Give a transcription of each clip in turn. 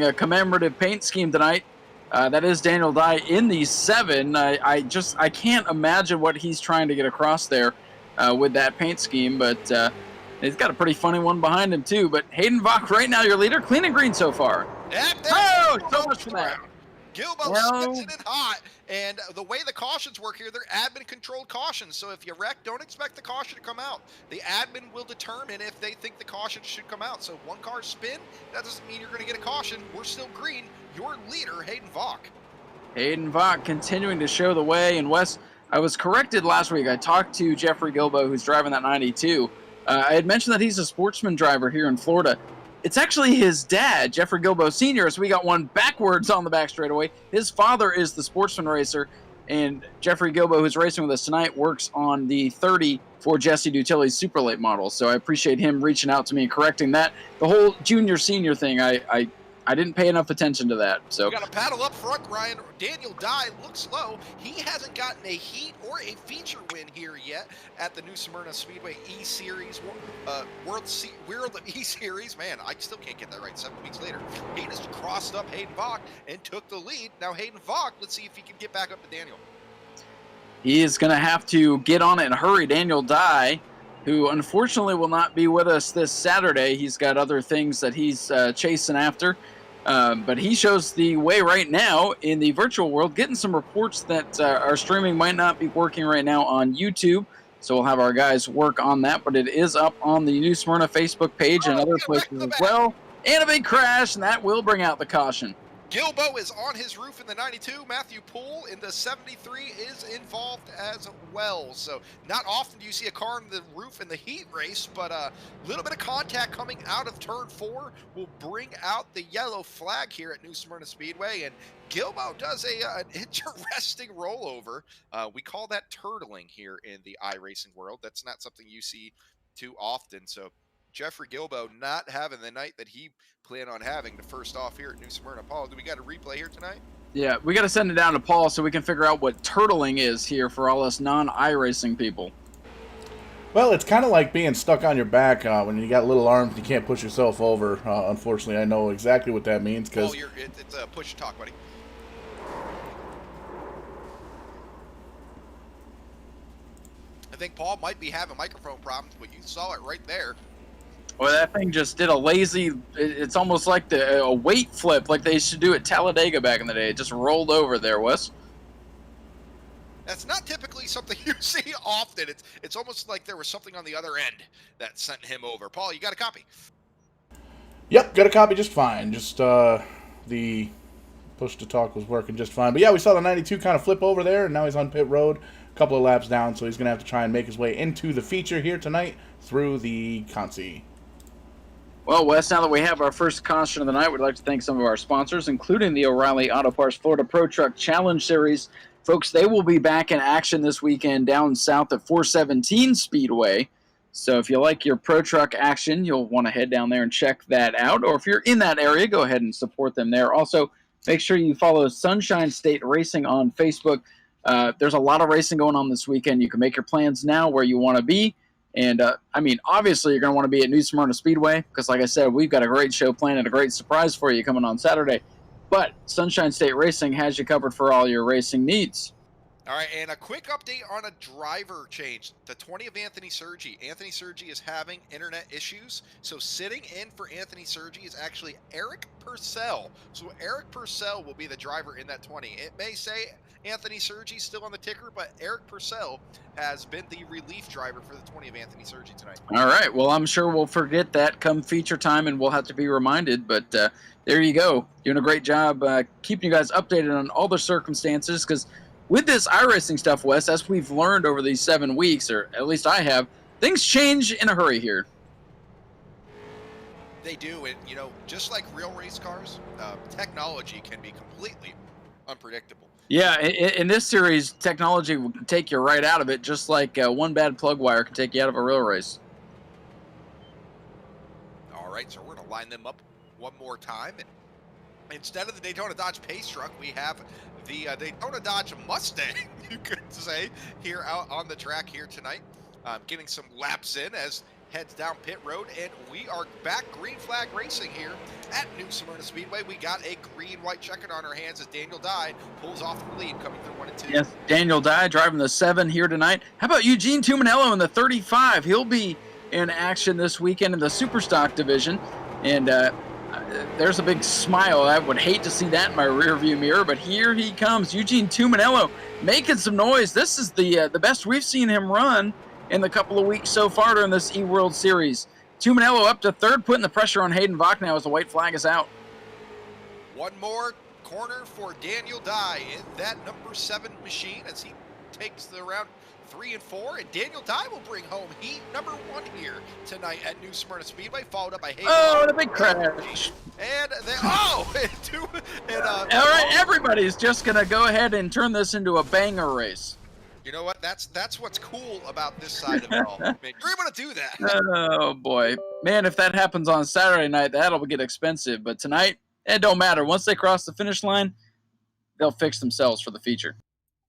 a commemorative paint scheme tonight. That is Daniel Dye in the 7. I can't imagine what he's trying to get across there with that paint scheme, but he's got a pretty funny one behind him too. But Hayden Vock right now your leader, clean and green so far. Oh, so much for that. Gilbo slips it in hot, and the way the cautions work here, they're admin-controlled cautions, so if you wreck, don't expect the caution to come out. The admin will determine if they think the caution should come out. So one car spin, that doesn't mean you're going to get a caution. We're still green. Your leader, Hayden Vock. Hayden Vock continuing to show the way. And Wes, I was corrected last week. I talked to Jeffrey Gilbo, who's driving that 92. I had mentioned that he's a sportsman driver here in Florida. It's actually his dad, Jeffrey Gilbo Sr., so we got one backwards on the back straightaway. His father is the sportsman racer, and Jeffrey Gilbo, who's racing with us tonight, works on the 30 for Jesse Dutilli's Super Late model. So I appreciate him reaching out to me and correcting that. The whole junior-senior thing, I didn't pay enough attention to that. So we got a paddle up front, Ryan. Daniel Dye looks slow. He hasn't gotten a heat or a feature win here yet at the new Smyrna Speedway E-Series, World E-Series. Man, I still can't get that right 7 weeks later. He just crossed up Hayden Vock and took the lead. Now Hayden Vock, let's see if he can get back up to Daniel. He is going to have to get on it and hurry. Daniel Dye, who unfortunately will not be with us this Saturday. He's got other things that he's chasing after. But he shows the way right now in the virtual world, getting some reports that our streaming might not be working right now on YouTube. So we'll have our guys work on that. But it is up on the New Smyrna Facebook page and other places as well. And a big crash, and that will bring out the caution. Gilbo is on his roof in the 92. Matthew Poole in the 73 is involved as well. So not often do you see a car on the roof in the heat race, but a little bit of contact coming out of turn 4 will bring out the yellow flag here at New Smyrna Speedway. And Gilbo does an interesting rollover. We call that turtling here in the iRacing world. That's not something you see too often. So Jeffrey Gilbo not having the night that he planned on having to first off here at New Smyrna. Paul, do we got a replay here tonight? Yeah, we got to send it down to Paul so we can figure out what turtling is here for all us non-iRacing people. Well, it's kind of like being stuck on your back when you got little arms and you can't push yourself over. Unfortunately, I know exactly what that means. Oh, it's a push to talk, buddy. I think Paul might be having microphone problems, but you saw it right there. Well, that thing just did a lazy, it's almost like a weight flip like they used to do at Talladega back in the day. It just rolled over there, Wes. That's not typically something you see often. It's almost like there was something on the other end that sent him over. Paul, you got a copy? Yep, got a copy just fine. Just the push to talk was working just fine. But yeah, we saw the 92 kind of flip over there, and now he's on pit road, a couple of laps down, so he's going to have to try and make his way into the feature here tonight through the Consi. Well, Wes, now that we have our first caution of the night, we'd like to thank some of our sponsors, including the O'Reilly Auto Parts Florida Pro Truck Challenge Series. Folks, they will be back in action this weekend down south at 417 Speedway. So if you like your Pro Truck action, you'll want to head down there and check that out. Or if you're in that area, go ahead and support them there. Also, make sure you follow Sunshine State Racing on Facebook. There's a lot of racing going on this weekend. You can make your plans now where you want to be. And, obviously you're going to want to be at New Smyrna Speedway because, like I said, we've got a great show planned and a great surprise for you coming on Saturday. But Sunshine State Racing has you covered for all your racing needs. All right, and a quick update on a driver change. The 20 of Anthony Sergi. Anthony Sergi is having internet issues, so sitting in for Anthony Sergi is actually Eric Purcell. So Eric Purcell will be the driver in that 20. It may say Anthony Sergi still on the ticker, but Eric Purcell has been the relief driver for the 20 of Anthony Sergi tonight. All right, well, I'm sure we'll forget that come feature time, and we'll have to be reminded, but there you go. Doing a great job keeping you guys updated on all the circumstances, because with this iRacing stuff, Wes, as we've learned over these 7 weeks, or at least I have, things change in a hurry here. They do, and just like real race cars, technology can be completely unpredictable. Yeah, in this series, technology will take you right out of it, just like one bad plug wire can take you out of a real race. All right, so we're going to line them up one more time. And instead of the Daytona Dodge Pace Truck, we have the Daytona Dodge Mustang, you could say, here out on the track here tonight. Getting some laps in as heads down pit road, and we are back green flag racing here at New Smyrna Speedway. We got a green-white checkered on our hands as Daniel Dye pulls off the lead coming through 1 and 2. Yes, Daniel Dye driving the 7 here tonight. How about Eugene Tuminello in the 35? He'll be in action this weekend in the Superstock division, and there's a big smile. I would hate to see that in my rearview mirror, but here he comes, Eugene Tuminello, making some noise. This is the best we've seen him run in the couple of weeks so far during this eWorld Series. Tuminello up to third, putting the pressure on Hayden Vock now as the white flag is out. One more corner for Daniel Dye in that number 7 machine as he takes the round 3 and 4, and Daniel Dye will bring home heat number 1 here tonight at New Smyrna Speedway, followed up by Hayden. Oh, the big crash. And then, all right, everybody's just going to go ahead and turn this into a banger race. You know what? That's what's cool about this side of it all. Man, you're able to do that. Oh, boy. Man, if that happens on Saturday night, that'll get expensive. But tonight, it don't matter. Once they cross the finish line, they'll fix themselves for the feature.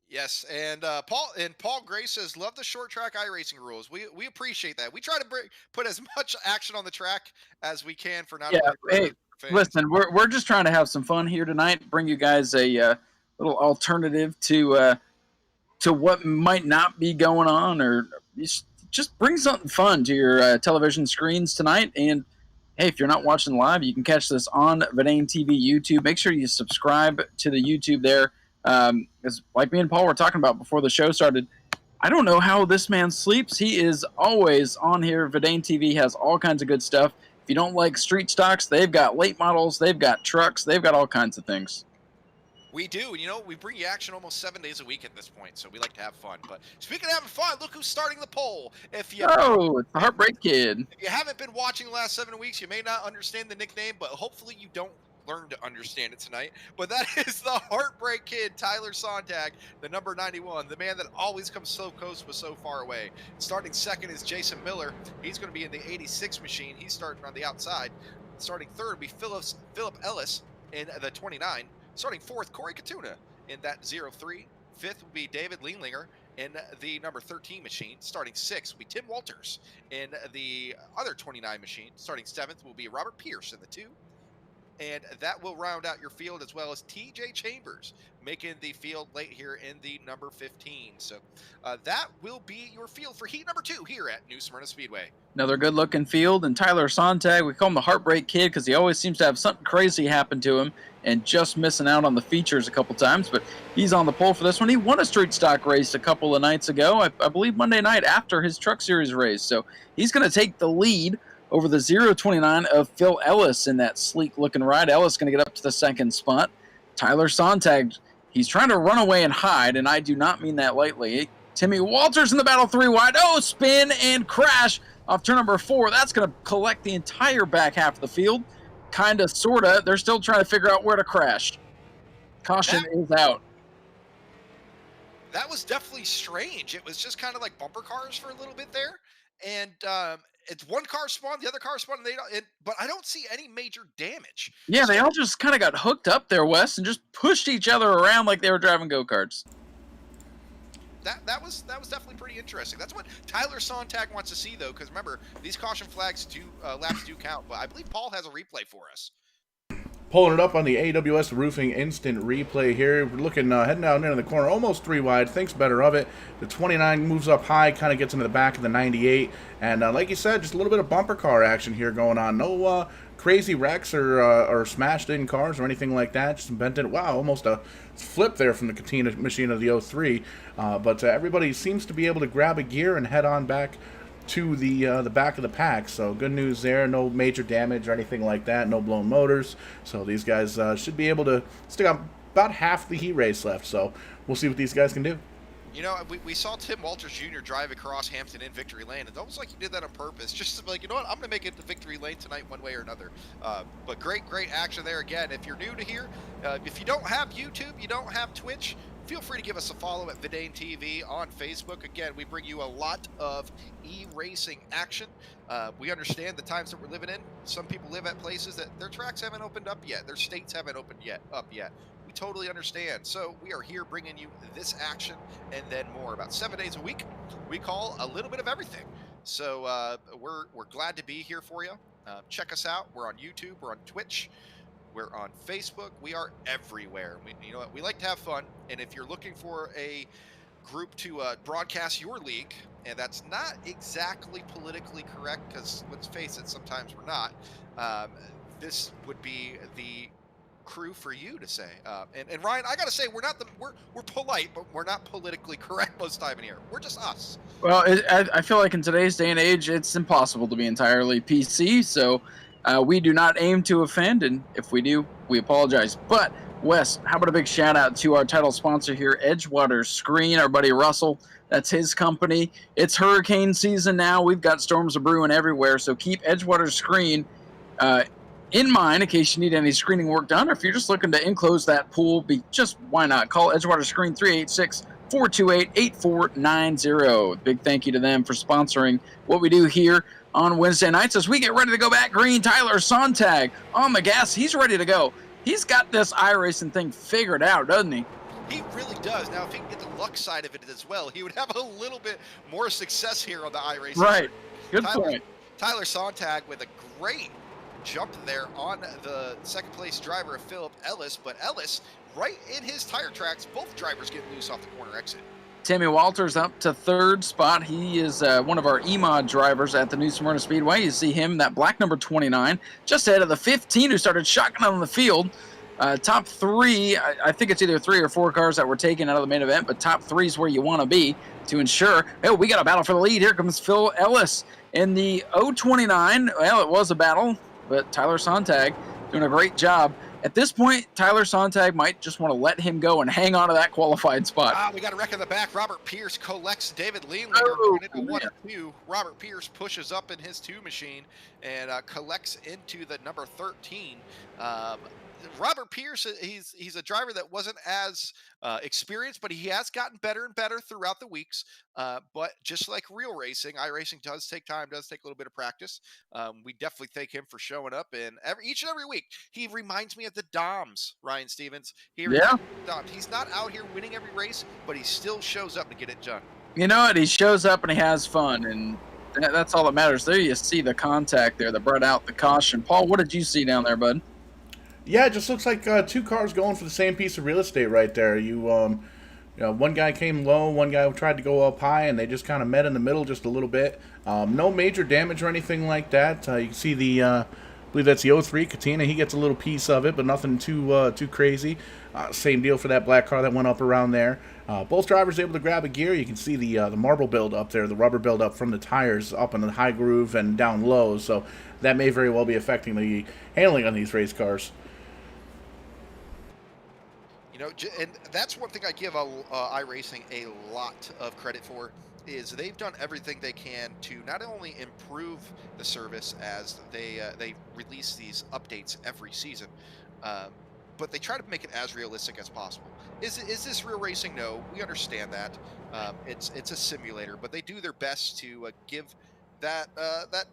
Yes, and Paul Gray says, love the short track iRacing rules. We appreciate that. We try to put as much action on the track as we can for not only fans. Listen, we're just trying to have some fun here tonight, bring you guys a little alternative to what might not be going on, or just bring something fun to your television screens tonight. And hey, if you're not watching live, you can catch this on VidaneTV YouTube. Make sure you subscribe to the YouTube there. Because like me and Paul were talking about before the show started, I don't know how this man sleeps. He is always on here. VidaneTV has all kinds of good stuff. If you don't like street stocks, they've got late models, they've got trucks, they've got all kinds of things. We do. You know, we bring you action almost 7 days a week at this point, so we like to have fun. But speaking of having fun, look who's starting the poll. It's the Heartbreak Kid. If you haven't been watching the last 7 weeks, you may not understand the nickname, but hopefully you don't learn to understand it tonight. But that is the Heartbreak Kid, Tyler Sontag, the number 91, the man that always comes so close but so far away. Starting second is Jason Miller. He's going to be in the 86 machine. He's starting on the outside. Starting third will be Philip Ellis in the 29. Starting fourth, Corey Katuna in that 03. Fifth will be David Leanlinger in the number 13 machine. Starting sixth will be Tim Walters in the other 29 machine. Starting seventh will be Robert Pierce in the 2. And that will round out your field, as well as TJ Chambers making the field late here in the number 15. So that will be your field for heat number 2 here at New Smyrna Speedway. Another good-looking field, and Tyler Sontag, we call him the Heartbreak Kid because he always seems to have something crazy happen to him and just missing out on the features a couple times, but he's on the pole for this one. He won a street stock race a couple of nights ago, I believe Monday night after his Truck Series race, so he's going to take the lead over the 029 of Phil Ellis in that sleek-looking ride. Ellis going to get up to the second spot. Tyler Sontag, he's trying to run away and hide, and I do not mean that lightly. Timmy Walters in the battle 3 wide. Oh, spin and crash off turn number 4. That's going to collect the entire back half of the field. Kind of, sort of. They're still trying to figure out where to crash. Caution is out. That was definitely strange. It was just kind of like bumper cars for a little bit there. And it's one car spawned, the other car spawned, but I don't see any major damage. Yeah, they all just kind of got hooked up there, Wes, and just pushed each other around like they were driving go-karts. That was definitely pretty interesting. That's what Tyler Sontag wants to see, though, because remember, these caution flags laps do count. But I believe Paul has a replay for us. Pulling it up on the AWS Roofing instant replay here. We're looking, heading down into the corner, almost 3 wide, thinks better of it. The 29 moves up high, kind of gets into the back of the 98. And like you said, just a little bit of bumper car action here going on. No crazy wrecks or smashed in cars or anything like that. Just bent in. Wow, almost a flip there from the Katina machine of the 03. But everybody seems to be able to grab a gear and head on back to the back of the pack. So good news there. No major damage or anything like that. No blown motors. So these guys should be able to stick out about half the heat race left. So we'll see what these guys can do. You know, we saw Tim Walters Jr. drive across Hampton in victory lane. It's almost like he did that on purpose. Just to be like, you know what, I'm going to make it to victory lane tonight one way or another. But great action there again. If you're new to here, if you don't have YouTube, you don't have Twitch, feel free to give us a follow at VidaneTV on Facebook. Again, we bring you a lot of e-racing action. We understand the times that we're living in. Some people live at places that their tracks haven't opened up yet. Their states haven't opened up yet. We totally understand. So we are here bringing you this action and then more. About 7 days a week, we call a little bit of everything. So we're glad to be here for you. Check us out. We're on YouTube. We're on Twitch. We're on Facebook. We are everywhere. You know what? We like to have fun. And if you're looking for a group to broadcast your league, and that's not exactly politically correct, because let's face it, sometimes we're not. Um, this would be the crew for you to say. And Ryan, I gotta say, we're polite, but we're not politically correct most of the time in here. We're just us. Well, I feel like in today's day and age, it's impossible to be entirely PC. So we do not aim to offend, and if we do, we apologize. But Wes, how about a big shout out to our title sponsor here, Edgewater Screen, our buddy Russell. That's his company. It's hurricane season now. We've got storms a brewing everywhere, so keep Edgewater Screen in mind in case you need any screening work done, or if you're just looking to enclose that pool, why not call Edgewater Screen 386-428-8490. Big thank you to them for sponsoring what we do here on Wednesday nights as we get ready to go back green. Tyler Sontag on the gas. He's ready to go. He's got this iRacing thing figured out, doesn't he? He really does. Now, if he can get the luck side of it as well, he would have a little bit more success here on the iRacing. Right. Good point. Tyler Sontag with a great jump there on the second place driver of Philip Ellis, but Ellis right in his tire tracks, both drivers getting loose off the corner exit. Timmy Walters up to third spot. He is one of our EMOD drivers at the new Smyrna Speedway. You see him, that black number 29, just ahead of the 15 who started shotgun on the field. Top three, I think it's either 3 or 4 cars that were taken out of the main event, but top 3 is where you want to be to ensure. Oh, we got a battle for the lead. Here comes Phil Ellis in the 029. Well, it was a battle, but Tyler Sontag doing a great job. At this point, Tyler Sontag might just want to let him go and hang on to that qualified spot. We got a wreck in the back. Robert Pierce collects David Leland. Into 1 and 2. Robert Pierce pushes up in his 2 machine and collects into the number 13. Robert Pierce, he's a driver that wasn't as experienced, but he has gotten better and better throughout the weeks. But just like real racing, iRacing does take time, does take a little bit of practice. We definitely thank him for showing up, and each and every week he reminds me of the Doms, Ryan Stevens. He's not out here winning every race, but he still shows up to get it done. You know what? He shows up and he has fun, and that's all that matters. There you see the contact there that brought out the caution. Paul, what did you see down there, bud? Yeah, it just looks like 2 cars going for the same piece of real estate right there. One guy came low, one guy tried to go up high, and they just kind of met in the middle just a little bit. No major damage or anything like that. You can see the, I believe that's the 03 Katina. He gets a little piece of it, but nothing too crazy. Same deal for that black car that went up around there. Both drivers able to grab a gear. You can see the marble build up there, the rubber build up from the tires up in the high groove and down low. So that may very well be affecting the handling on these race cars. And that's one thing I give iRacing a lot of credit for, is they've done everything they can to not only improve the service as they release these updates every season, but they try to make it as realistic as possible. Is this real racing? No, we understand that. It's a simulator, but they do their best to give that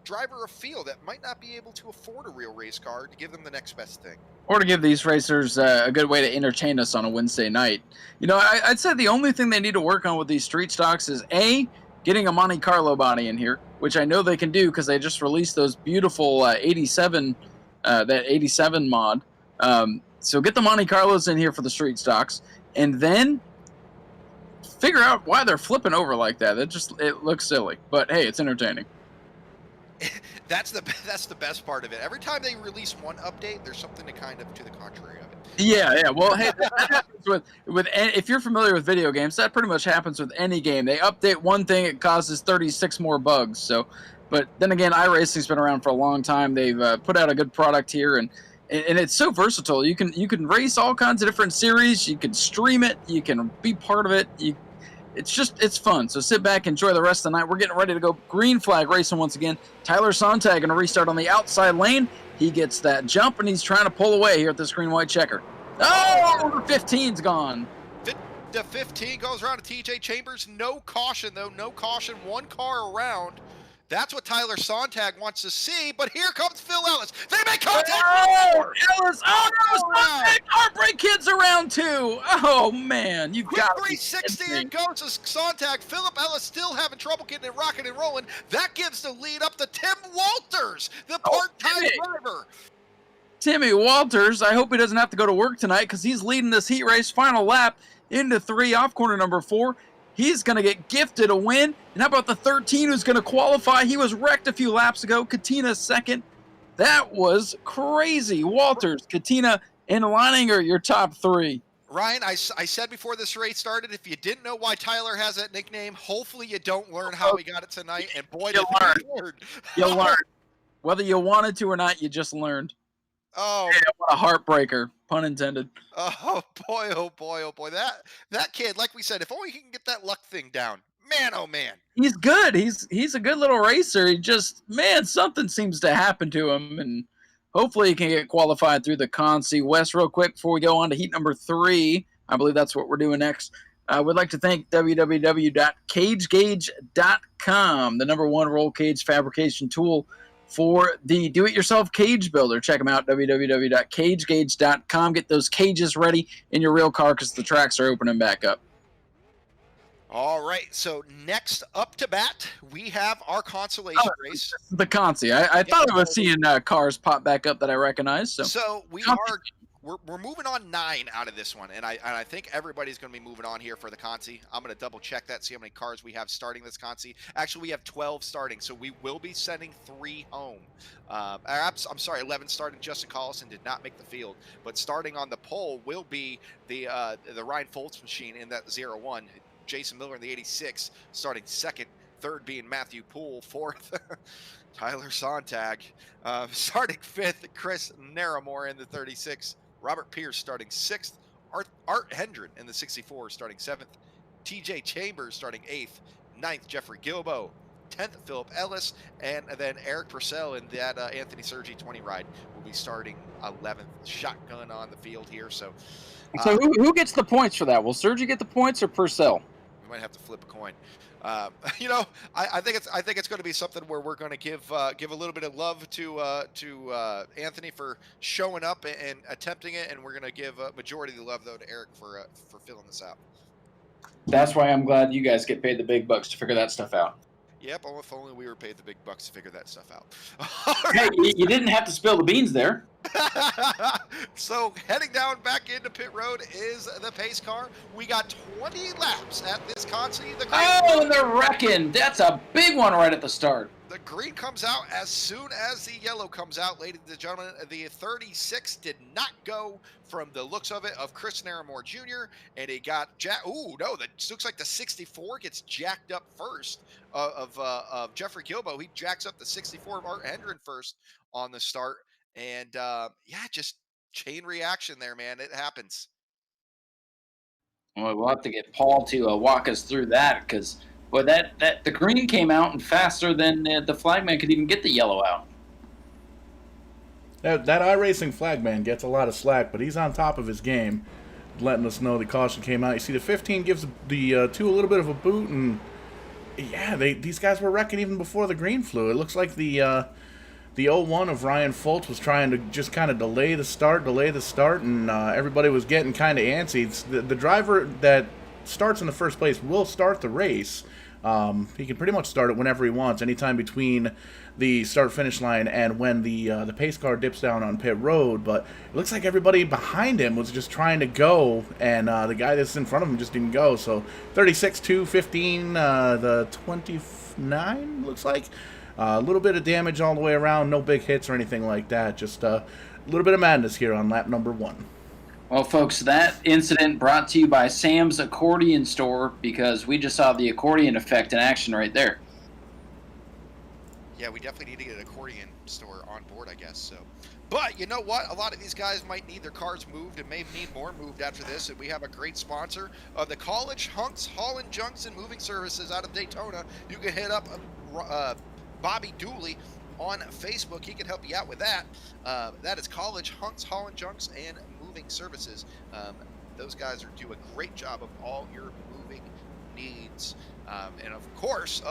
driver a feel that might not be able to afford a real race car, to give them the next best thing. Or to give these racers a good way to entertain us on a Wednesday night. I'd say the only thing they need to work on with these street stocks is, A, getting a Monte Carlo body in here, which I know they can do because they just released those beautiful 87 mod. So get the Monte Carlos in here for the street stocks, and then figure out why they're flipping over like that. It looks silly, but hey, it's entertaining. That's the best part of it. Every time they release one update, there's something to the contrary of it. Yeah. Well, hey, that happens with if you're familiar with video games, that pretty much happens with any game. They update one thing, it causes 36 more bugs. So, but then again, iRacing's been around for a long time. They've put out a good product here, and it's so versatile. You can race all kinds of different series. You can stream it. You can be part of it. It's fun. So sit back, enjoy the rest of the night. We're getting ready to go green flag racing once again. Tyler Sontag going to restart on the outside lane. He gets that jump, and he's trying to pull away here at this green-white checker. Oh, the 15's gone. The 15 goes around to TJ Chambers. No caution, though. No caution. 1 car around. That's what Tyler Sontag wants to see, but here comes Phil Ellis. They make contact. Oh, Ellis! Oh, no! Sontag! Heartbreak kids around too. Oh man, you Quick got 360 and goes to Sontag. Philip Ellis still having trouble getting it rocking and rolling. That gives the lead up to Tim Walters, the part-time driver. Timmy Walters, I hope he doesn't have to go to work tonight because he's leading this heat race. Final lap into 3 off corner number 4. He's going to get gifted a win. And how about the 13 who's going to qualify? He was wrecked a few laps ago. Katina second. That was crazy. Walters, Katina, and Leininger, your top 3. Ryan, I said before this race started, if you didn't know why Tyler has that nickname, hopefully you don't learn how he got it tonight. And boy, did he learn. You learned. Whether you wanted to or not, you just learned. Oh, man, what a heartbreaker, pun intended. Oh boy, oh boy, oh boy. That kid, like we said, if only he can get that luck thing down. Man, oh man. He's good. He's a good little racer. He just, man, something seems to happen to him, and hopefully he can get qualified through the Consi. Wes, real quick before we go on to heat number 3, I believe that's what we're doing next. We'd like to thank www.cagegauge.com, the #1 roll cage fabrication tool for the do-it-yourself cage builder. Check them out, www.cagegauge.com. Get those cages ready in your real car because the tracks are opening back up. All right, so next up to bat, we have our consolation race. The Consi. I thought I was seeing cars pop back up that I recognize. So we're moving on 9 out of this one, and I think everybody's going to be moving on here for the Consi. I'm going to double check that, see how many cars we have starting this Consi. Actually, we have 12 starting, so we will be sending 3 home. I'm sorry, 11 starting. Justin Collison did not make the field, but starting on the pole will be the Ryan Foltz machine in that 01. Jason Miller in the 86 starting second. Third being Matthew Poole. Fourth, Tyler Sontag. Starting fifth, Chris Naramore in the 36. Robert Pierce starting 6th. Art Hendren in the 64 starting 7th. TJ Chambers starting 8th. 9th, Jeffrey Gilbo. 10th, Philip Ellis. And then Eric Purcell in that Anthony Sergi 20 ride will be starting 11th. Shotgun on the field here. So who gets the points for that? Will Sergi get the points or Purcell? We might have to flip a coin. I think it's going to be something where we're going to give a little bit of love to Anthony for showing up and attempting it, and we're going to give a majority of the love though to Eric for filling this out. That's why I'm glad you guys get paid the big bucks to figure that stuff out. Yep, if only we were paid the big bucks to figure that stuff out. Hey, you didn't have to spill the beans there. So heading down back into pit road is the pace car. We got 20 laps at this Consi. And they're wrecking. That's a big one right at the start. The green comes out as soon as the yellow comes out, ladies and gentlemen. The 36 did not go from the looks of it of Chris Naramore Jr. and it got that looks like the 64 gets jacked up first of Jeffrey Gilbo. He jacks up the 64 of Art Hendren first on the start, and just chain reaction there, man. It happens. Well, we'll have to get Paul to walk us through that because. Well, that the green came out and faster than the flagman could even get the yellow out. That iRacing flagman gets a lot of slack, but he's on top of his game, letting us know the caution came out. You see, the 15 gives the 2 a little bit of a boot, and these guys were wrecking even before the green flew. It looks like the 01 of Ryan Foltz was trying to just kind of delay the start, and everybody was getting kind of antsy. It's the driver that starts in the first place will start the race. He can pretty much start it whenever he wants, anytime between the start-finish line and when the pace car dips down on pit road. But it looks like everybody behind him was just trying to go, and the guy that's in front of him just didn't go. So 36, 2, 15, the 29 looks like. A little bit of damage all the way around, no big hits or anything like that. Just a little bit of madness here on lap number 1. Well, folks, that incident brought to you by Sam's Accordion Store because we just saw the accordion effect in action right there. Yeah, we definitely need to get an accordion store on board, I guess. So, but you know what? A lot of these guys might need their cars moved and may need more moved after this. And we have a great sponsor of the College Hunks Haul and Junks and Moving Services out of Daytona. You can hit up Bobby Dooley on Facebook. He can help you out with that. That is College Hunks Haul and Junks and Moving Services. Those guys do a great job of all your moving needs. And of course,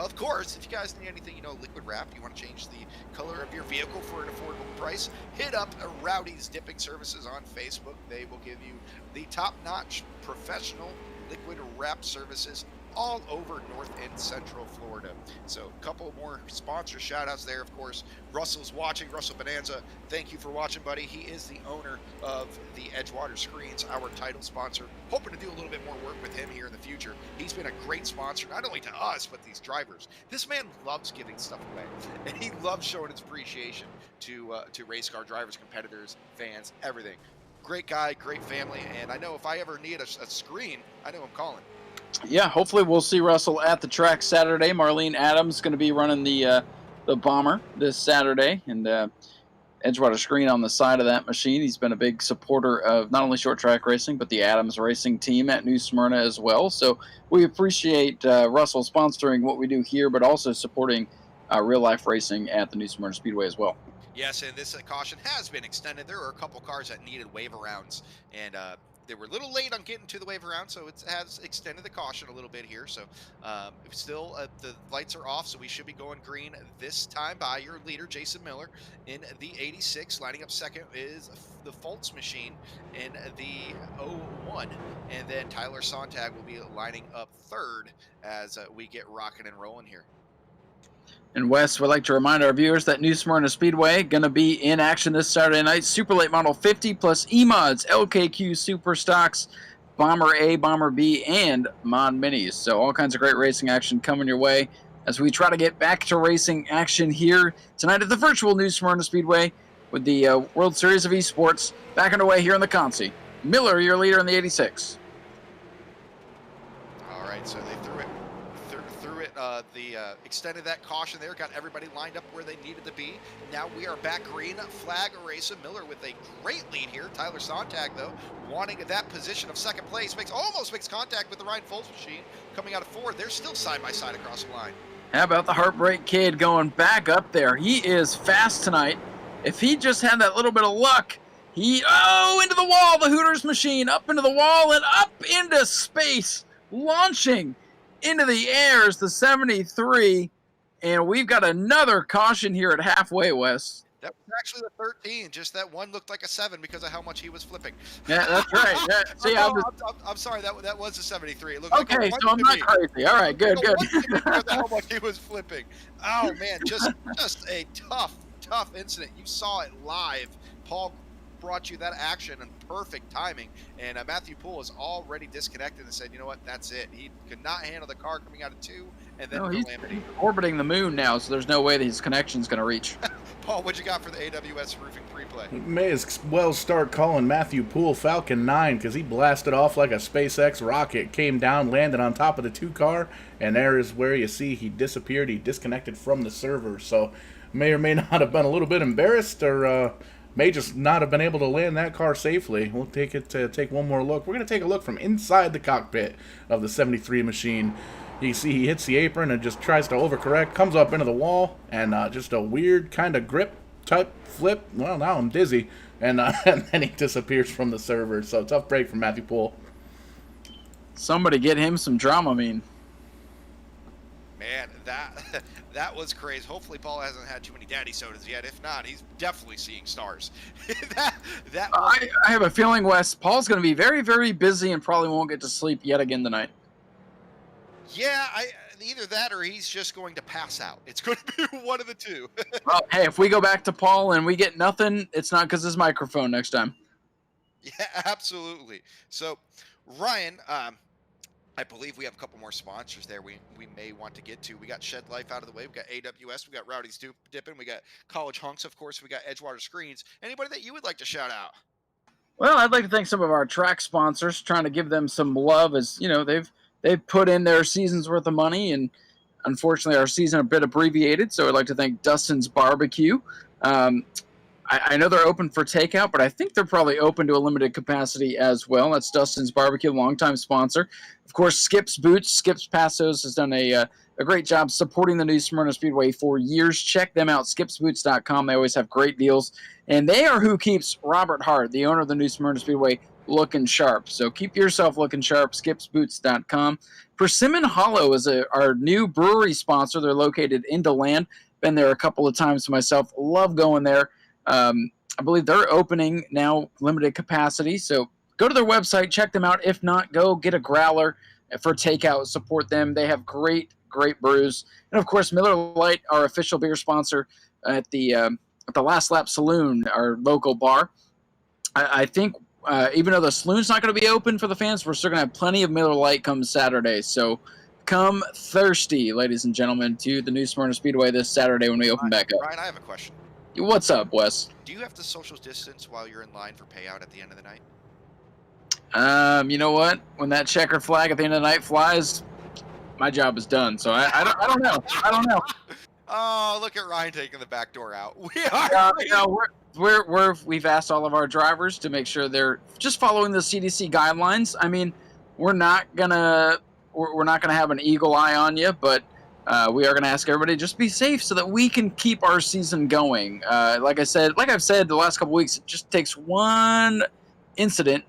if you guys need anything, liquid wrap, you want to change the color of your vehicle for an affordable price, hit up Rowdy's Dipping Services on Facebook. They will give you the top-notch professional liquid wrap services all over North and Central Florida. So a couple more sponsor shout outs there. Of course, Russell's watching. Russell Bonanza, thank you for watching, buddy. He is the owner of the Edgewater Screens, our title sponsor. Hoping to do a little bit more work with him here in the future. He's been a great sponsor, not only to us, but these drivers. This man loves giving stuff away, and he loves showing his appreciation to race car drivers, competitors, fans, everything. Great guy, great family, and I know if I ever need a screen, I know I'm calling. Yeah, hopefully we'll see Russell at the track Saturday. Marlene Adams going to be running the Bomber this Saturday, and Edgewater Screen on the side of that machine. He's been a big supporter of not only short track racing, but the Adams racing team at New Smyrna as well. So we appreciate Russell sponsoring what we do here, but also supporting real-life racing at the New Smyrna Speedway as well. Yes, and this caution has been extended. There were a couple cars that needed waiver rounds, and they were a little late on getting to the waiver round, so it has extended the caution a little bit here. So still, the lights are off, so we should be going green this time by your leader, Jason Miller, in the 86. Lining up second is the Fultz machine in the 01. And then Tyler Sontag will be lining up third as we get rocking and rolling here. And Wes, would like to remind our viewers that New Smyrna Speedway going to be in action this Saturday night. Super Late Model 50 plus E-Mods, LKQ Super Stocks, Bomber A, Bomber B, and Mod Minis. So all kinds of great racing action coming your way as we try to get back to racing action here tonight at the virtual New Smyrna Speedway with the World Series of Esports back underway here in the Concy. Miller, your leader in the 86. All right, so they extended that caution there, got everybody lined up where they needed to be. Now we are back green, flag racer. Miller with a great lead here. Tyler Sontag, though, wanting that position of second place, almost makes contact with the Ryan Fultz machine coming out of fourth. They're still side by side across the line. How about the Heartbreak Kid going back up there? He is fast tonight. If he just had that little bit of luck, into the wall, the Hooters machine, up into the wall and up into space, launching into the air is the 73, and we've got another caution here at halfway, Wes. That was actually the 13. Just that one looked like a 7 because of how much he was flipping. Yeah, that's right. Yeah. See, I'm sorry. That was a 73. It looked okay, like so I'm not crazy. All right, good. Because of how much he was flipping. Oh man, just a tough incident. You saw it live. Paul brought you that action and perfect timing, and Matthew Poole is already disconnected and said, you know what, that's it. He could not handle the car coming out of 2, and then he's orbiting the moon now, so there's no way that his connection's going to reach. Paul, what you got for the AWS roofing pre-play? You may as well start calling Matthew Poole Falcon 9 because he blasted off like a SpaceX rocket, came down, landed on top of the 2 car, and there is where you see he disappeared. He disconnected from the server, so may or may not have been a little bit embarrassed, or may just not have been able to land that car safely. We'll take one more look. We're going to take a look from inside the cockpit of the 73 machine. You see he hits the apron and just tries to overcorrect, comes up into the wall, and just a weird kind of grip type flip. Well, now I'm dizzy. And, and then he disappears from the server. So tough break from Matthew Poole. Somebody get him some Dramamine. Man, that was crazy. Hopefully Paul hasn't had too many daddy sodas yet. If not, he's definitely seeing stars. I have a feeling, Wes, Paul's going to be very, very busy and probably won't get to sleep yet again tonight. Yeah, either that or he's just going to pass out. It's going to be one of the two. Well, hey, if we go back to Paul and we get nothing, it's not because his microphone next time. Yeah, absolutely. So, Ryan, I believe we have a couple more sponsors there we may want to get to. We got Shed Life out of the way. We got AWS. We got Rowdy's Dipping. We got College Hunks, of course. We got Edgewater Screens. Anybody that you would like to shout out? Well, I'd like to thank some of our track sponsors, trying to give them some love, as you know they've put in their season's worth of money, and unfortunately our season a bit abbreviated. So I'd like to thank Dustin's Barbecue. I know they're open for takeout, but I think they're probably open to a limited capacity as well. That's Dustin's Barbecue, longtime sponsor. Of course, Skip's Boots. Skip's Passos has done a great job supporting the New Smyrna Speedway for years. Check them out, skipsboots.com. They always have great deals. And they are who keeps Robert Hart, the owner of the New Smyrna Speedway, looking sharp. So keep yourself looking sharp, skipsboots.com. Persimmon Hollow is our new brewery sponsor. They're located in DeLand. Been there a couple of times myself. Love going there. I believe they're opening now, limited capacity. So go to their website, check them out. If not, go get a growler for takeout. Support them. They have great brews. And, of course, Miller Lite, our official beer sponsor at the Last Lap Saloon, our local bar. I think even though the saloon's not going to be open for the fans, we're still going to have plenty of Miller Lite come Saturday. So come thirsty, ladies and gentlemen, to the new Smyrna Speedway this Saturday when we open back up. Ryan, I have a question. What's up, Wes? Do you have to social distance while you're in line for payout at the end of the night? You know what? When that checker flag at the end of the night flies, my job is done. So I don't know. I don't know. Oh, look at Ryan taking the back door out. We are. We've asked all of our drivers to make sure they're just following the CDC guidelines. I mean, we're not gonna have an eagle eye on you, but we are gonna ask everybody just be safe so that we can keep our season going. Like I've said the last couple weeks, it just takes one incident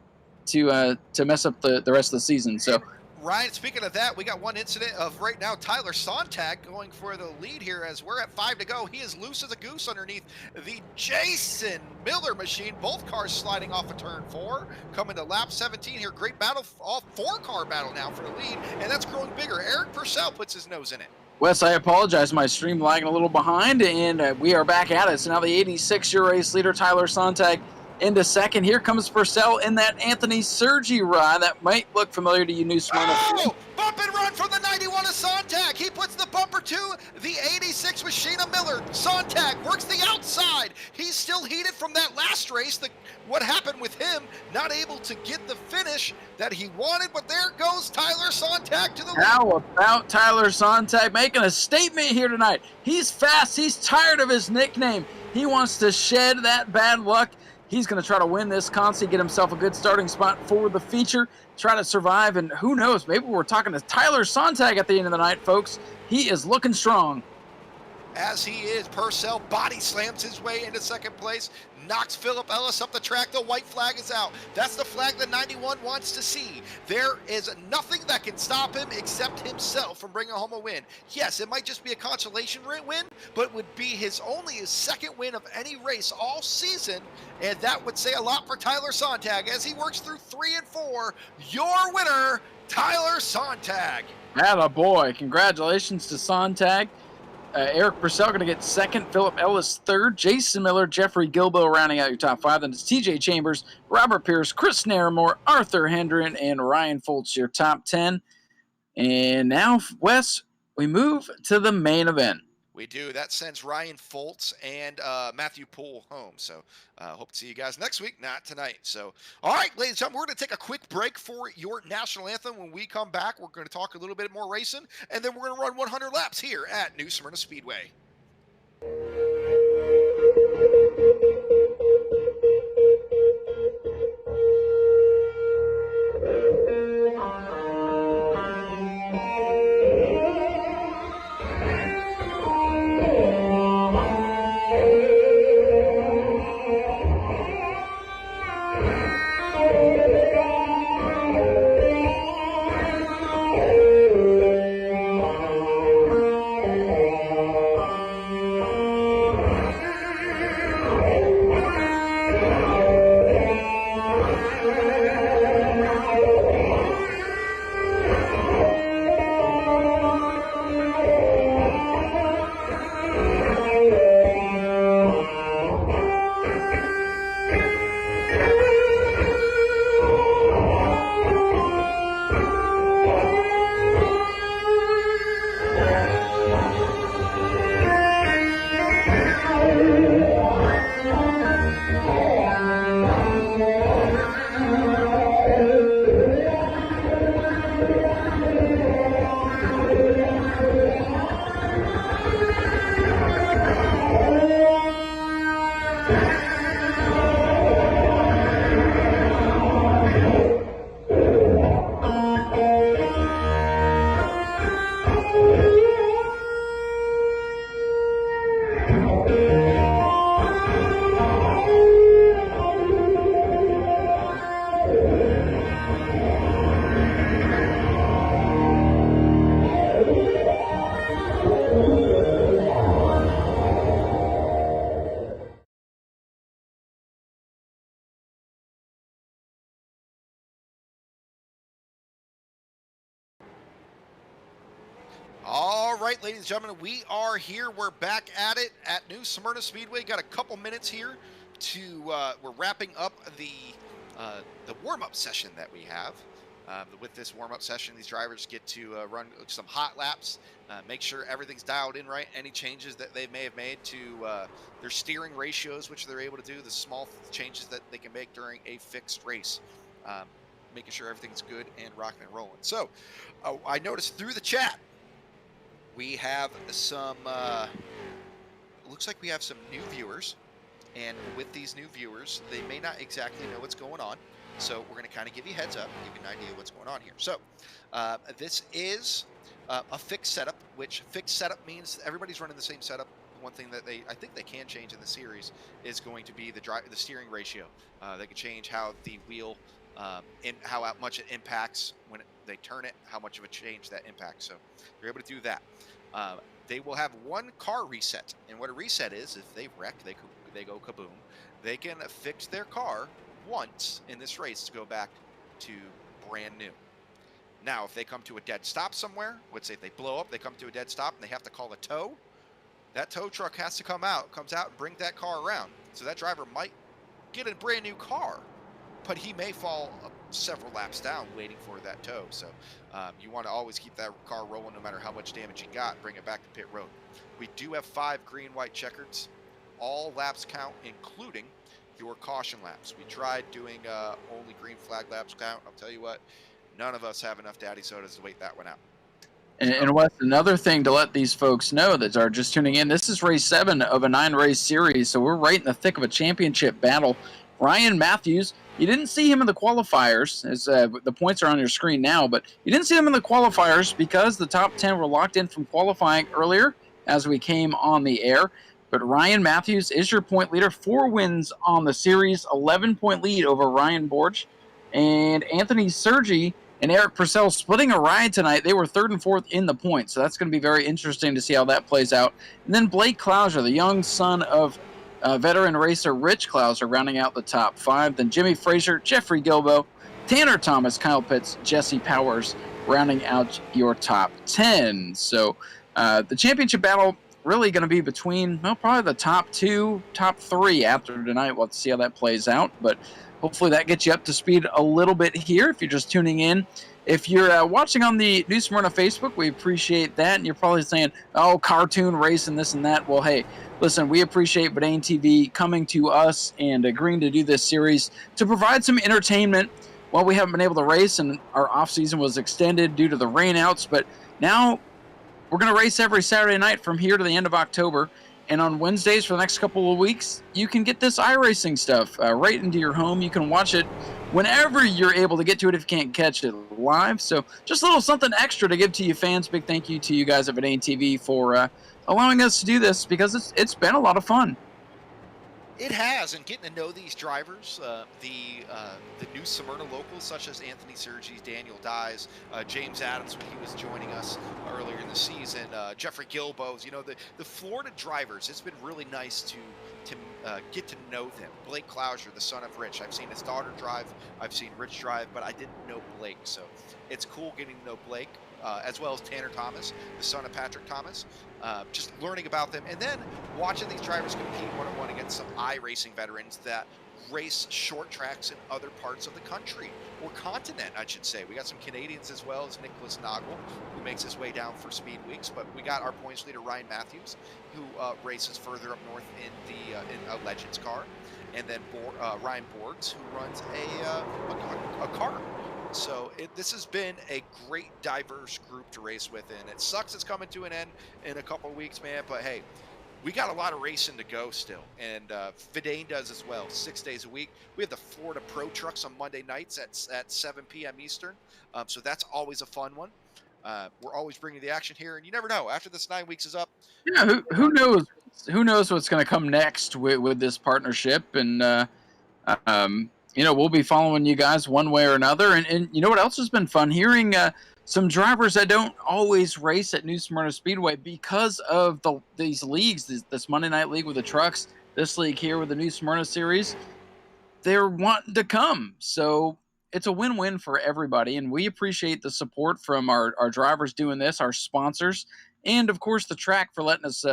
to mess up the rest of the season. So. Ryan, speaking of that, we got one incident of right now Tyler Sontag going for the lead here as we're at 5 to go. He is loose as a goose underneath the Jason Miller machine. Both cars sliding off of turn 4. Coming to lap 17 here. Great battle, all 4-car battle now for the lead, and that's growing bigger. Eric Purcell puts his nose in it. Wes, I apologize. My stream lagging a little behind, and we are back at it. So now the 86-year race leader, Tyler Sontag, into second. Here comes Purcell in that Anthony Sergi ride that might look familiar to you, New Smyrna. Oh! Bump and run from the 91 of Sontag. He puts the bumper to the 86 with Sheena Miller. Sontag works the outside. He's still heated from that last race. What happened with him? Not able to get the finish that he wanted, but there goes Tyler Sontag to the lead. How about Tyler Sontag making a statement here tonight? He's fast. He's tired of his nickname. He wants to shed that bad luck. He's going to try to win this constantly, get himself a good starting spot for the feature, try to survive, and who knows, maybe we're talking to Tyler Sontag at the end of the night, folks. He is looking strong. As he is, Purcell body slams his way into second place, knocks Philip Ellis up the track. The white flag is out. That's the flag that 91 wants to see. There is nothing that can stop him except himself from bringing home a win. Yes, it might just be a consolation win, but it would be his second win of any race all season, and that would say a lot for Tyler Sontag as he works through 3 and 4. Your winner, Tyler Sontag. Attaboy. Congratulations to Sontag. Eric Purcell going to get second, Philip Ellis third, Jason Miller, Jeffrey Gilbo rounding out your top 5. Then it's TJ Chambers, Robert Pierce, Chris Naramore, Arthur Hendren, and Ryan Foltz, your top 10. And now, Wes, we move to the main event. We do. That sends Ryan Foltz and Matthew Poole home. So hope to see you guys next week, not tonight. So, all right, ladies and gentlemen, we're going to take a quick break for your national anthem. When we come back, we're going to talk a little bit more racing, and then we're going to run 100 laps here at New Smyrna Speedway. All right, ladies and gentlemen, we are here. We're back at it at New Smyrna Speedway. Got a couple minutes here to we're wrapping up the warm-up session that we have. With this warm-up session, these drivers get to run some hot laps, make sure everything's dialed in right. Any changes that they may have made to their steering ratios, which they're able to do, the small changes that they can make during a fixed race, making sure everything's good and rocking and rolling. So I noticed through the chat, we have some, looks like we have some new viewers, and with these new viewers, they may not exactly know what's going on. So we're going to kind of give you a heads up, give you an idea of what's going on here. So this is a fixed setup, which fixed setup means everybody's running the same setup. One thing that I think they can change in the series is going to be the steering ratio. They can change how the wheel, and how much it impacts when they turn it, how much of a change that impacts. So they're able to do that. They will have one car reset, and what a reset is, if they wreck, they go kaboom. They can fix their car once in this race to go back to brand new. Now, if they come to a dead stop somewhere, let's say if they blow up, they come to a dead stop and they have to call a tow, that tow truck has to comes out and bring that car around. So that driver might get a brand new car, but he may fall several laps down waiting for that tow. So you want to always keep that car rolling no matter how much damage you got, bring it back to pit road. We do have 5 green, white checkers. All laps count, including your caution laps. We tried doing only green flag laps count. I'll tell you what, none of us have enough daddy sodas to wait that one out. And what's another thing to let these folks know that are just tuning in, this is race 7 of a 9-race series, so we're right in the thick of a championship battle. Ryan Matthews, you didn't see him in the qualifiers, as the points are on your screen now, but you didn't see him in the qualifiers because the top 10 were locked in from qualifying earlier as we came on the air. But Ryan Matthews is your point leader, 4 wins on the series, 11-point lead over Ryan Borch. And Anthony Sergi and Eric Purcell splitting a ride tonight. They were 3rd and 4th in the points, so that's going to be very interesting to see how that plays out. And then Blake Klauser, the young son of veteran racer Rich Klauser, rounding out the top 5. Then Jimmy Frazier, Jeffrey Gilbo, Tanner Thomas, Kyle Pitts, Jesse Powers, rounding out your top 10. So the championship battle really going to be between, well, probably the top 2, top 3 after tonight. We'll have to see how that plays out, but hopefully that gets you up to speed a little bit here if you're just tuning in. If you're watching on the New Smyrna Facebook, we appreciate that, and you're probably saying, oh, cartoon race and this and that. Well, hey, listen, we appreciate VidaneTV coming to us and agreeing to do this series to provide some entertainment while we haven't been able to race, and our off-season was extended due to the rainouts, but now we're going to race every Saturday night from here to the end of October. And on Wednesdays for the next couple of weeks, you can get this iRacing stuff right into your home. You can watch it whenever you're able to get to it if you can't catch it live. So just a little something extra to give to you fans. Big thank you to you guys at VidaneTV for allowing us to do this, because it's been a lot of fun. It has, and getting to know these drivers, the new Smyrna locals such as Anthony Sergi, Daniel Dyes, James Adams when he was joining us earlier in the season, Jeffrey Gilbo, you know, the Florida drivers. It's been really nice to get to know them. Blake Klauser, the son of Rich. I've seen his daughter drive. I've seen Rich drive, but I didn't know Blake. So it's cool getting to know Blake, as well as Tanner Thomas, the son of Patrick Thomas. Just learning about them, and then watching these drivers compete one-on-one against some iRacing veterans that race short tracks in other parts of the country, or continent, I should say. We got some Canadians as well as Nicholas Noggle, who makes his way down for Speed Weeks, but we got our points leader Ryan Matthews, who races further up north in a Legends car, and then Ryan Borgs, who runs a car. So this has been a great, diverse group to race with, and it sucks it's coming to an end in a couple of weeks, man, but hey, we got a lot of racing to go still, and Vidane does as well, 6 days a week. We have the Florida Pro Trucks on Monday nights at 7 p.m. Eastern, so that's always a fun one. We're always bringing the action here, and you never know, after this 9 weeks is up. Yeah, who knows? Who knows what's going to come next with this partnership, and you know, we'll be following you guys one way or another. And you know what else has been fun? Hearing some drivers that don't always race at New Smyrna Speedway because of these leagues, this Monday Night League with the trucks, this league here with the New Smyrna Series, they're wanting to come. So it's a win-win for everybody, and we appreciate the support from our drivers doing this, our sponsors, and of course the track for letting us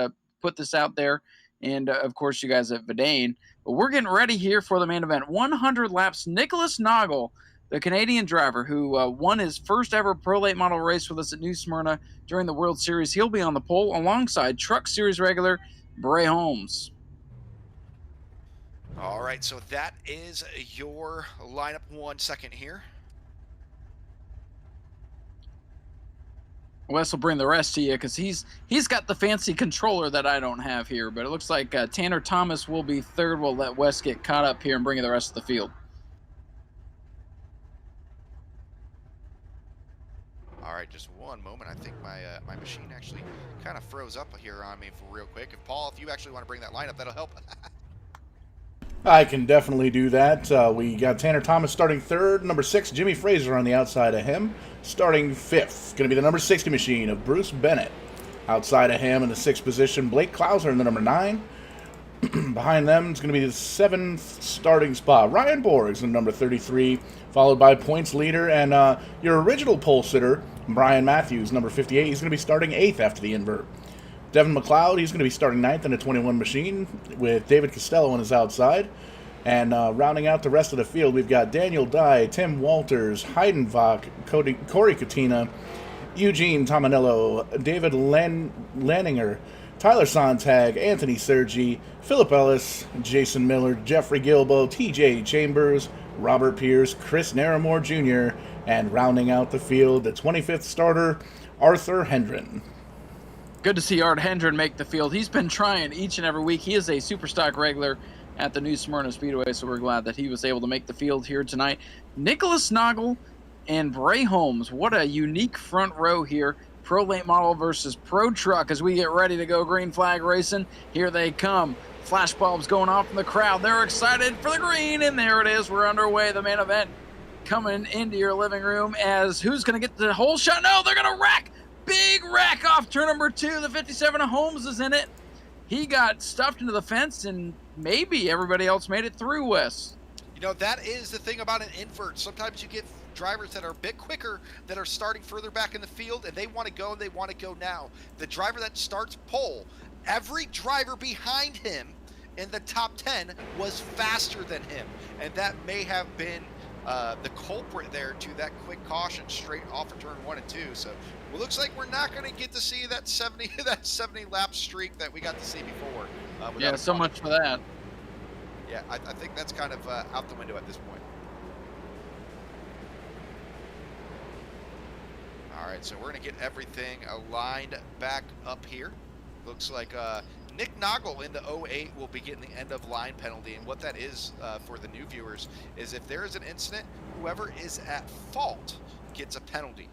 put this out there, and of course you guys at Vidane. But we're getting ready here for the main event. 100 laps. Nicholas Noggle, the Canadian driver who won his first ever Pro Late Model race with us at New Smyrna during the World Series, he'll be on the pole alongside Truck Series regular Bray Holmes. All right, so that is your lineup. 1 second here. Wes will bring the rest to you because he's got the fancy controller that I don't have here. But it looks like Tanner Thomas will be third. We'll let Wes get caught up here and bring you the rest of the field. All right, just one moment. I think my machine actually kind of froze up here on me for real quick. If you actually want to bring that lineup, that'll help. I can definitely do that. We got Tanner Thomas starting third. Number 6, Jimmy Fraser on the outside of him. Starting fifth, going to be the number 60 machine of Bruce Bennett. Outside of him in the 6th position, Blake Klauser in the number 9. Behind them is going to be the 7th starting spot, Ryan Borgs in number 33, followed by points leader and your original pole sitter, Brian Matthews, number 58. He's going to be starting 8th after the invert. Devin McLeod, he's going to be starting 9th in the 21 machine with David Costello on his outside. And rounding out the rest of the field, we've got Daniel Dye, Tim Walters, Heidenbach, Corey Katina, Eugene Tomanello, David Lanninger, Tyler Sontag, Anthony Sergi, Philip Ellis, Jason Miller, Jeffrey Gilbo, TJ Chambers, Robert Pierce, Chris Naramore Jr., and rounding out the field, the 25th starter, Arthur Hendren. Good to see Art Hendren make the field. He's been trying each and every week. He is a Superstock regular at the New Smyrna Speedway, so we're glad that he was able to make the field here tonight. Nicholas Noggle and Bray Holmes. What a unique front row here. Pro Late Model versus Pro Truck as we get ready to go green flag racing. Here they come. Flash bulbs going off in the crowd. They're excited for the green, and there it is. We're underway. The main event coming into your living room as who's going to get the whole shot? No, they're going to wreck. Big wreck off turn number 2. The 57 of Holmes is in it. He got stuffed into the fence, and maybe everybody else made it through, Wes. You know, that is the thing about an invert. Sometimes you get drivers that are a bit quicker that are starting further back in the field, and they want to go, and they want to go now. The driver that starts pole, every driver behind him in the top 10 was faster than him, and that may have been the culprit there to that quick caution straight off of turn 1 and 2. So it looks like we're not going to get to see that 70 lap streak that we got to see before. Yeah, so much for that. Yeah, I think that's kind of out the window at this point. All right, so we're going to get everything aligned back up here. Looks like Nick Noggle in the 08 will be getting the end of line penalty, and what that is for the new viewers is if there is an incident, whoever is at fault gets a penalty.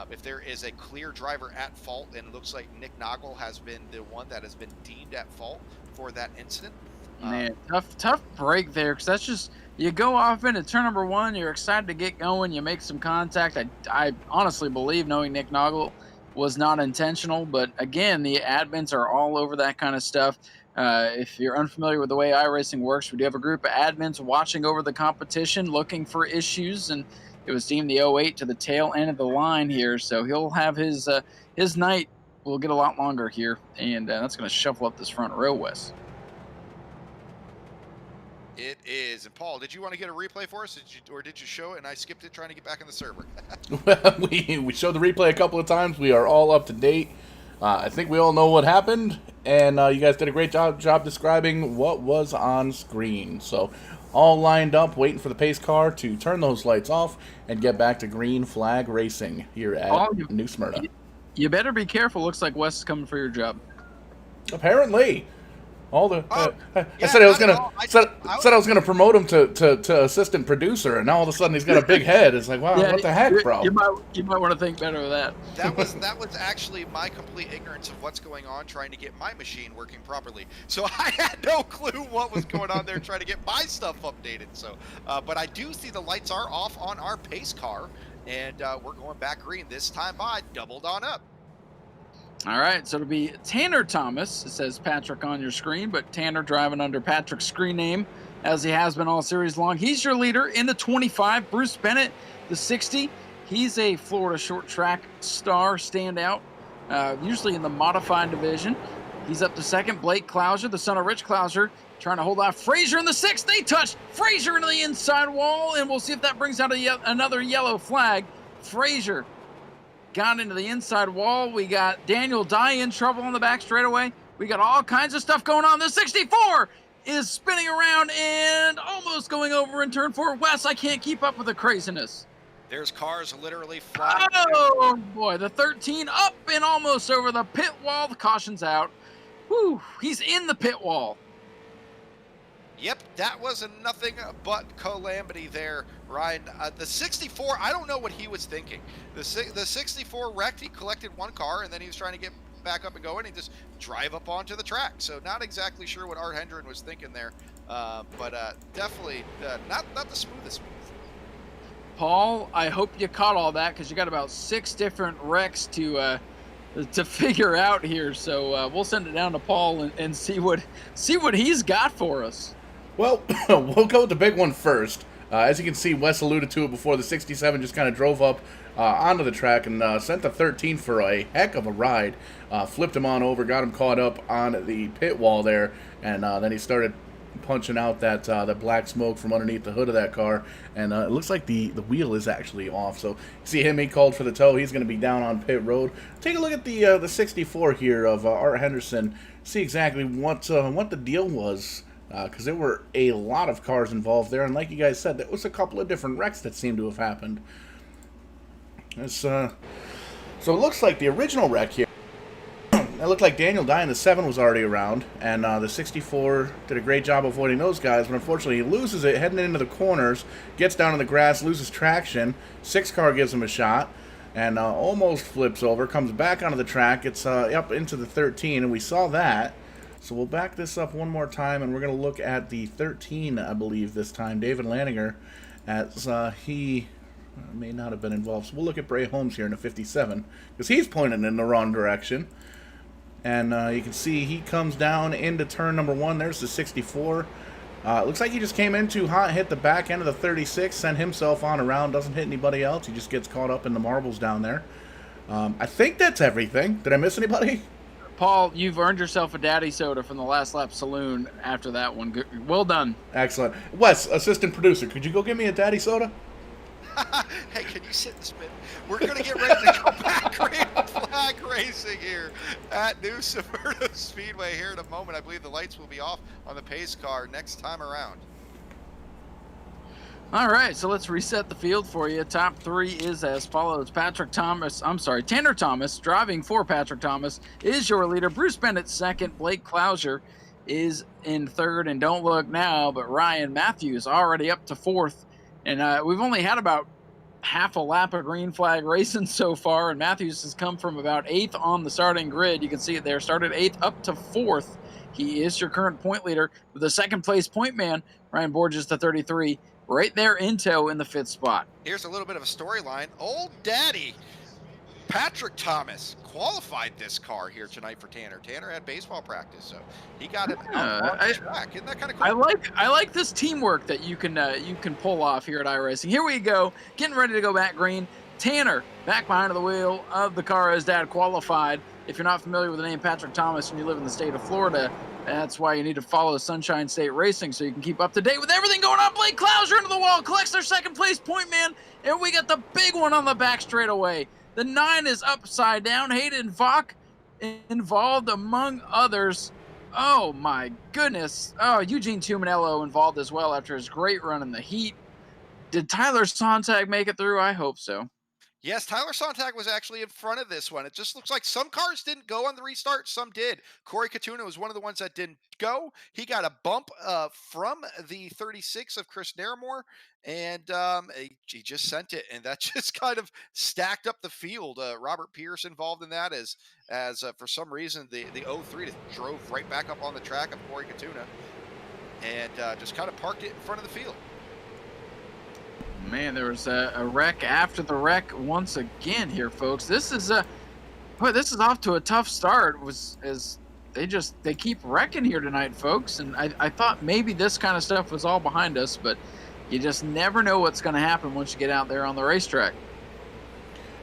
If there is a clear driver at fault, and it looks like Nick Noggle has been the one that has been deemed at fault for that incident. Man, tough break there, because that's just, you go off into turn number 1, you're excited to get going, you make some contact. I honestly believe, knowing Nick Noggle, was not intentional, but again, the admins are all over that kind of stuff. If you're unfamiliar with the way iRacing works, we do have a group of admins watching over the competition, looking for issues, and it was deemed the 08 to the tail end of the line here, so he'll have his night will get a lot longer here, and that's going to shuffle up this front row, Wes. It is. And Paul, did you want to get a replay for us, or did you show it and I skipped it trying to get back in the server? Well, we showed the replay a couple of times. We are all up to date. I think we all know what happened, and you guys did a great job describing what was on screen. So all lined up, waiting for the pace car to turn those lights off and get back to green flag racing here at New Smyrna. You better be careful. Looks like Wes is coming for your job. Apparently. All the I said I was gonna promote him to assistant producer, and now all of a sudden he's got a big head. It's like, wow, Yeah, what the heck, bro? You might want to think better of that. That was actually my complete ignorance of what's going on, trying to get my machine working properly. So I had no clue what was going on there, trying to get my stuff updated. So, but I do see the lights are off on our pace car, and we're going back green this time by doubled on up. All right, so it'll be Tanner Thomas. It says Patrick on your screen, but Tanner driving under Patrick's screen name as he has been all series long. He's your leader in the 25. Bruce Bennett, the 60. He's a Florida short track star standout, usually in the modified division. He's up to second. Blake Clouser, the son of Rich Clouser, trying to hold off Frazier in the 6th. They touch Frazier into the inside wall, and we'll see if that brings out another yellow flag. Frazier got into the inside wall. We got Daniel Dye in trouble on the back straightaway. We got all kinds of stuff going on. The 64 is spinning around and almost going over in turn 4. Wes, I can't keep up with the craziness. There's cars literally flying. Oh, boy. The 13 up and almost over the pit wall. The caution's out. Whew, he's in the pit wall. Yep, that was nothing but calamity there, Ryan. The 64, I don't know what he was thinking. The 64 wrecked. He collected one car, and then he was trying to get back up and go, and he just drive up onto the track. So not exactly sure what Art Hendren was thinking there, but definitely not the smoothest move. Paul, I hope you caught all that, because you got about 6 different wrecks to figure out here. So we'll send it down to Paul and see what he's got for us. Well, we'll go with the big one first. As you can see, Wes alluded to it before. The 67 just kind of drove up onto the track and sent the 13 for a heck of a ride. Flipped him on over, got him caught up on the pit wall there, and then he started punching out that black smoke from underneath the hood of that car, and it looks like the wheel is actually off. So you see him, he called for the tow. He's going to be down on pit road. Take a look at the 64 here of Art Henderson. See exactly what the deal was, because there were a lot of cars involved there, and like you guys said, there was a couple of different wrecks that seemed to have happened. So it looks like the original wreck here, it looked like Daniel Dye in the 7 was already around, and the 64 did a great job avoiding those guys, but unfortunately he loses it heading into the corners, gets down in the grass, loses traction. 6 car gives him a shot, and almost flips over, comes back onto the track, gets up into the 13, and we saw that. So we'll back this up one more time, and we're going to look at the 13, I believe, this time, David Lanninger, as he may not have been involved. So we'll look at Bray Holmes here in the 57, because he's pointing in the wrong direction. And you can see he comes down into turn number 1. There's the 64. Looks like he just came in too hot, hit the back end of the 36, sent himself on around, doesn't hit anybody else. He just gets caught up in the marbles down there. I think that's everything. Did I miss anybody? Paul, you've earned yourself a daddy soda from the Last Lap Saloon after that one. Good. Well done. Excellent. Wes, assistant producer, could you go get me a daddy soda? Hey, can you sit in the spin? We're going to get ready to go back green flag racing here at New Smyrna Speedway here in a moment. I believe the lights will be off on the pace car next time around. All right, so let's reset the field for you. Top 3 is as follows. Tanner Thomas, driving for Patrick Thomas, is your leader. Bruce Bennett, 2nd. Blake Clouser is in 3rd. And don't look now, but Ryan Matthews already up to 4th. And we've only had about half a lap of green flag racing so far, and Matthews has come from about 8th on the starting grid. You can see it there. Started 8th up to 4th. He is your current point leader with the 2nd place point man, Ryan Borges, the 33. Right there in tow in the 5th spot. Here's a little bit of a storyline. Old Daddy Patrick Thomas qualified this car here tonight for Tanner. Tanner had baseball practice, so he got it out on the track. Isn't that kind of cool? I like this teamwork that you can pull off here at iRacing. Here we go, getting ready to go back green. Tanner back behind the wheel of the car as Dad qualified. If you're not familiar with the name Patrick Thomas and you live in the state of Florida, that's why you need to follow Sunshine State Racing so you can keep up to date with everything going on. Blake Clouser into the wall, collects their 2nd place point man, and we got the big one on the back straightaway. The 9 is upside down. Hayden Vaughn involved among others. Oh my goodness. Oh, Eugene Tumanello involved as well after his great run in the heat. Did Tyler Sontag make it through? I hope so. Yes, Tyler Sontag was actually in front of this one. It just looks like some cars didn't go on the restart, some did. Corey Katuna was one of the ones that didn't go. He got a bump from the 36 of Chris Naramore, and he just sent it, and that just kind of stacked up the field. Robert Pierce involved in that as for some reason the 03 just drove right back up on the track of Corey Katuna and just kind of parked it in front of the field. Man, there was a wreck after the wreck once again here, folks. This is off to a tough start. As they keep wrecking here tonight, folks. And I thought maybe this kind of stuff was all behind us, but you just never know what's going to happen once you get out there on the racetrack.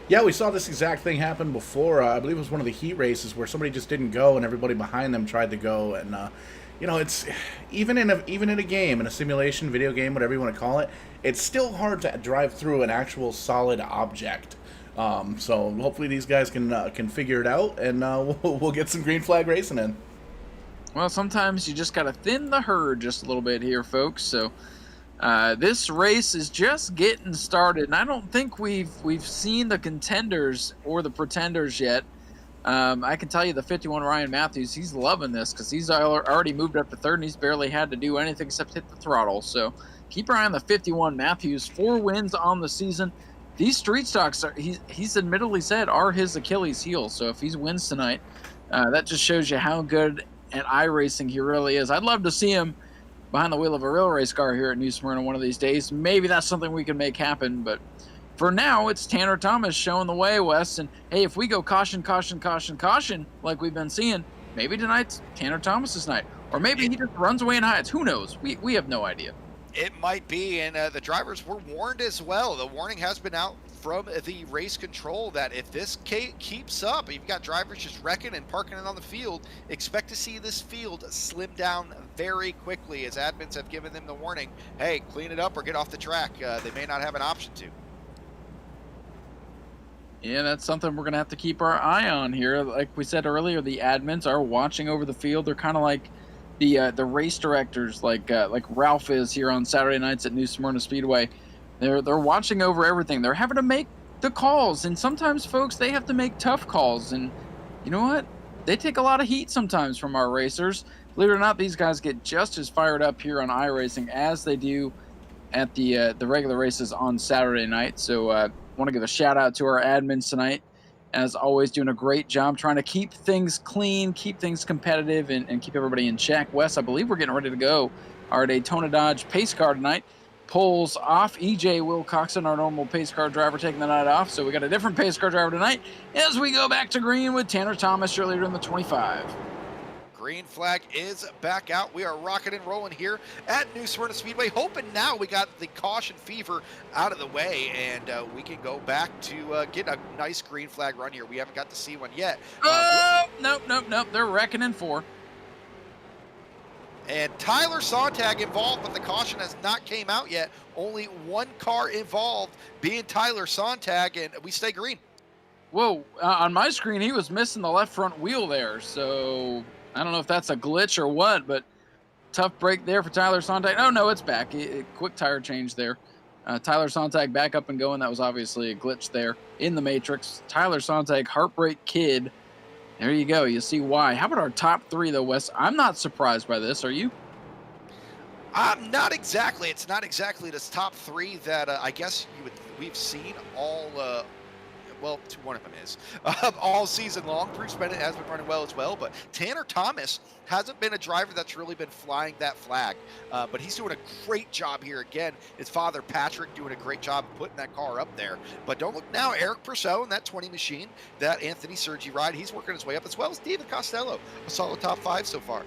Yeah, we saw this exact thing happen before. I believe it was one of the heat races where somebody just didn't go and everybody behind them tried to go. And it's even in a game, in a simulation, video game, whatever you want to call it, it's still hard to drive through an actual solid object. So hopefully these guys can figure it out, and we'll get some green flag racing in. Well, sometimes you just got to thin the herd just a little bit here, folks. So this race is just getting started, and I don't think we've seen the contenders or the pretenders yet. I can tell you the 51 Ryan Matthews, he's loving this because he's already moved up to third, and he's barely had to do anything except hit the throttle. So keep your eye on the 51 Matthews. 4 wins on the season. These street stocks, he's admittedly said, are his Achilles heel. So if he wins tonight, that just shows you how good at iRacing he really is. I'd love to see him behind the wheel of a real race car here at New Smyrna one of these days. Maybe that's something we can make happen. But for now, it's Tanner Thomas showing the way, Wes. And, hey, if we go caution, caution, caution, caution, like we've been seeing, maybe tonight's Tanner Thomas's night. Or maybe he just runs away and hides. Who knows? We have no idea. It might be, and the drivers were warned as well. The warning has been out from the race control that if this keeps up, you've got drivers just wrecking and parking it on the field, expect to see this field slim down very quickly as admins have given them the warning, hey, clean it up or get off the track. They may not have an option to. Yeah, that's something we're going to have to keep our eye on here. Like we said earlier, the admins are watching over the field. They're kind of like the race directors, like Ralph is here on Saturday nights at New Smyrna Speedway. They're watching over everything. They're having to make the calls, and sometimes, folks, they have to make tough calls. And you know what? They take a lot of heat sometimes from our racers. Believe it or not, these guys get just as fired up here on iRacing as they do at the regular races on Saturday night. So want to give a shout out to our admins tonight. As always, doing a great job trying to keep things clean, keep things competitive, and keep everybody in check. Wes, I believe we're getting ready to go. Our Daytona Dodge pace car tonight pulls off. EJ Wilcoxon, our normal pace car driver, taking the night off. So we got a different pace car driver tonight as we go back to green with Tanner Thomas earlier in the 25. Green flag is back out. We are rocking and rolling here at New Smyrna Speedway, hoping now we got the caution fever out of the way and we can go back to get a nice green flag run here. We haven't got to see one yet. Nope. They're wrecking in 4. And Tyler Sontag involved, but the caution has not came out yet. Only one car involved, being Tyler Sontag, and we stay green. Whoa, on my screen, he was missing the left front wheel there, so I don't know if that's a glitch or what, but tough break there for Tyler Sontag. Oh, no, it's back. Quick tire change there. Tyler Sontag back up and going. That was obviously a glitch there in the matrix. Tyler Sontag, Heartbreak Kid. There you go. You see why. How about our top 3, though, Wes? I'm not surprised by this. Are you? Not exactly. It's not exactly this top 3 that I guess we've seen all well, one of them is all season long. Bruce Bennett has been running well as well, but Tanner Thomas hasn't been a driver that's really been flying that flag, but he's doing a great job here again. His father Patrick doing a great job putting that car up there. But don't look now, Eric Purcell in that 20 machine, that Anthony Sergi ride, he's working his way up, as well as David Costello, a solid top 5 so far.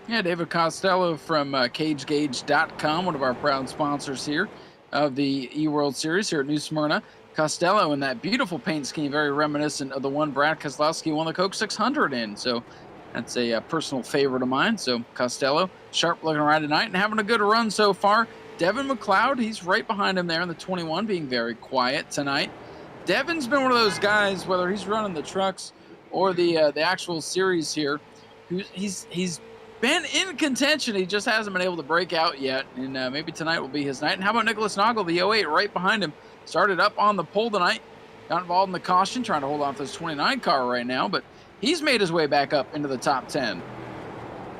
Yeah, David Costello from CageGauge.com, one of our proud sponsors here of the eWorld Series here at New Smyrna. Costello in that beautiful paint scheme, very reminiscent of the one Brad Keselowski won the Coke 600 in. So that's a personal favorite of mine. So Costello, sharp looking ride tonight and having a good run so far. Devin McLeod, he's right behind him there in the 21, being very quiet tonight. Devin's been one of those guys, whether he's running the trucks or the actual series here, he's been in contention. He just hasn't been able to break out yet, and maybe tonight will be his night. And how about Nicholas Noggle, the 08, right behind him? Started up on the pole tonight, got involved in the caution, trying to hold on to this 29 car right now, but he's made his way back up into the top 10.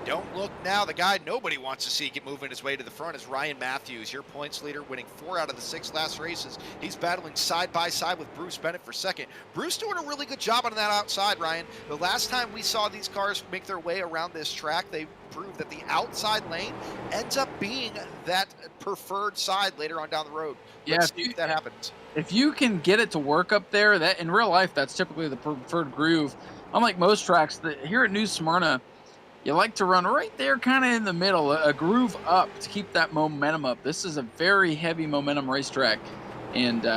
Don't look now. The guy nobody wants to see get moving his way to the front is Ryan Matthews, your points leader, winning 4 out of the 6 last races. He's battling side by side with Bruce Bennett for second. Bruce doing a really good job on that outside, Ryan. The last time we saw these cars make their way around this track, they proved that the outside lane ends up being that preferred side later on down the road. Let's see if that happens. If you can get it to work up there, that in real life, that's typically the preferred groove. Unlike most tracks, here at New Smyrna, You like to run right there, kind of in the middle, a groove up to keep that momentum up. This is a very heavy momentum racetrack. And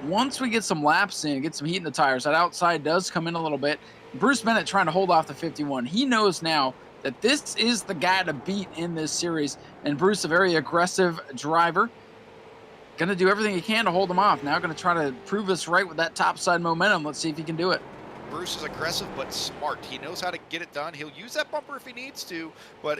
once we get some laps in, get some heat in the tires, that outside does come in a little bit. Bruce Bennett trying to hold off the 51. He knows now that this is the guy to beat in this series. And Bruce, a very aggressive driver, going to do everything he can to hold him off. Now going to try to prove us right with that topside momentum. Let's see if he can do it. Bruce is aggressive but smart. He knows how to get it done. He'll use that bumper if he needs to, but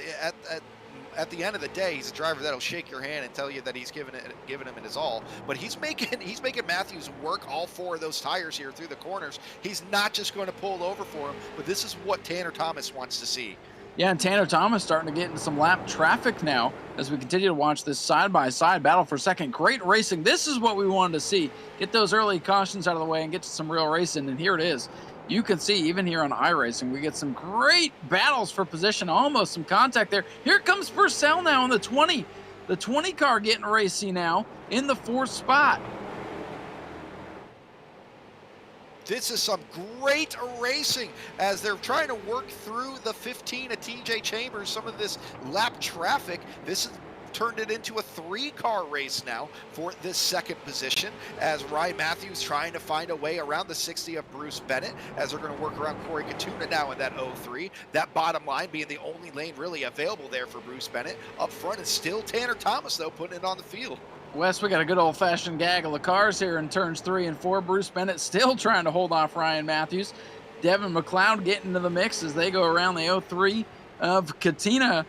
at the end of the day, he's a driver that'll shake your hand and tell you that he's giving him his all. But he's making Matthews work all 4 of those tires here through the corners. He's not just going to pull over for him, but this is what Tanner Thomas wants to see. Yeah, and Tanner Thomas starting to get into some lap traffic now as we continue to watch this side-by-side battle for second. Great racing. This is what we wanted to see. Get those early cautions out of the way and get to some real racing, and here it is. You can see, even here on iRacing, we get some great battles for position, almost some contact there. Here comes Purcell now in the 20. The 20 car getting racy now in the 4th spot. This is some great racing as they're trying to work through the 15 of TJ Chambers, some of this lap traffic. This is turned it into a 3-car race now for this second position as Ryan Matthews trying to find a way around the 60 of Bruce Bennett as they're going to work around Corey Katuna now in that 03. That bottom line being the only lane really available there for Bruce Bennett. Up front is still Tanner Thomas, though, putting it on the field. Wes, we got a good old-fashioned gaggle of cars here in turns 3 and 4. Bruce Bennett still trying to hold off Ryan Matthews. Devin McLeod getting into the mix as they go around the 03 of Katina.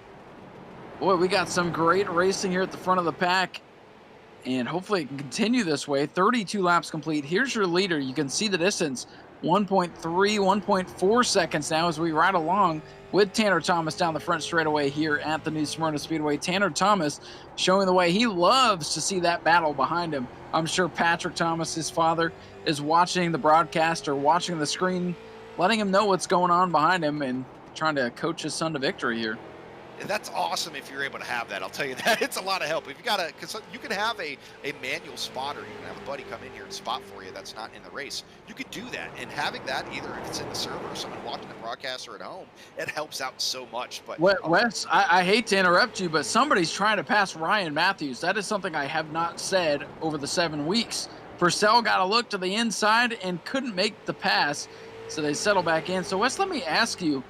Boy, we got some great racing here at the front of the pack, and hopefully it can continue this way. 32 laps complete. Here's your leader. You can see the distance, 1.3, 1.4 seconds now as we ride along with Tanner Thomas down the front straightaway here at the new Smyrna Speedway. Tanner Thomas showing the way. He loves to see that battle behind him. I'm sure Patrick Thomas, his father, is watching the broadcast or watching the screen, letting him know what's going on behind him and trying to coach his son to victory here. That's awesome if you're able to have that. I'll tell you that. It's a lot of help. If you got to, because you can have a manual spotter. You can have a buddy come in here and spot for you that's not in the race. You could do that. And having that, either if it's in the server or someone watching the broadcast or at home, it helps out so much. But Wes, I hate to interrupt you, but somebody's trying to pass Ryan Matthews. That is something I have not said over the 7 weeks. Purcell got a look to the inside and couldn't make the pass, so they settle back in. So, Wes, let me ask you,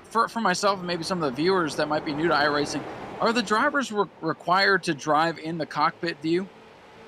for myself and maybe some of the viewers that might be new to iRacing, are the drivers required to drive in the cockpit view?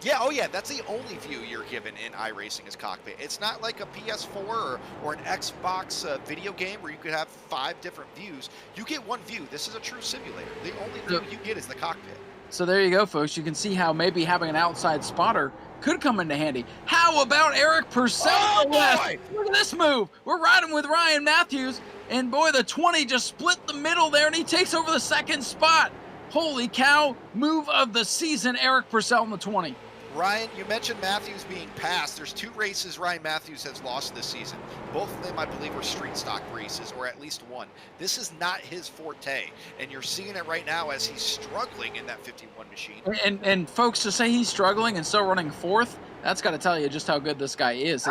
Yeah, oh yeah, that's the only view you're given in iRacing is cockpit. It's not like a PS4 or an Xbox video game where you could have 5 different views. You get one view. This is a true simulator. The only view you get is the cockpit. So there you go, folks. You can see how maybe having an outside spotter could come into handy. How about Eric Purcell? Oh, boy! Look at this move. We're riding with Ryan Matthews, and boy, the 20 just split the middle there, and he takes over the 2nd spot. Holy cow, move of the season, Eric Purcell in the 20. Ryan, you mentioned Matthews being passed. There's 2 races Ryan Matthews has lost this season. Both of them, I believe, were street stock races, or at least one. This is not his forte, and you're seeing it right now as he's struggling in that 51 machine. And folks, to say he's struggling and still running 4th, that's got to tell you just how good this guy is.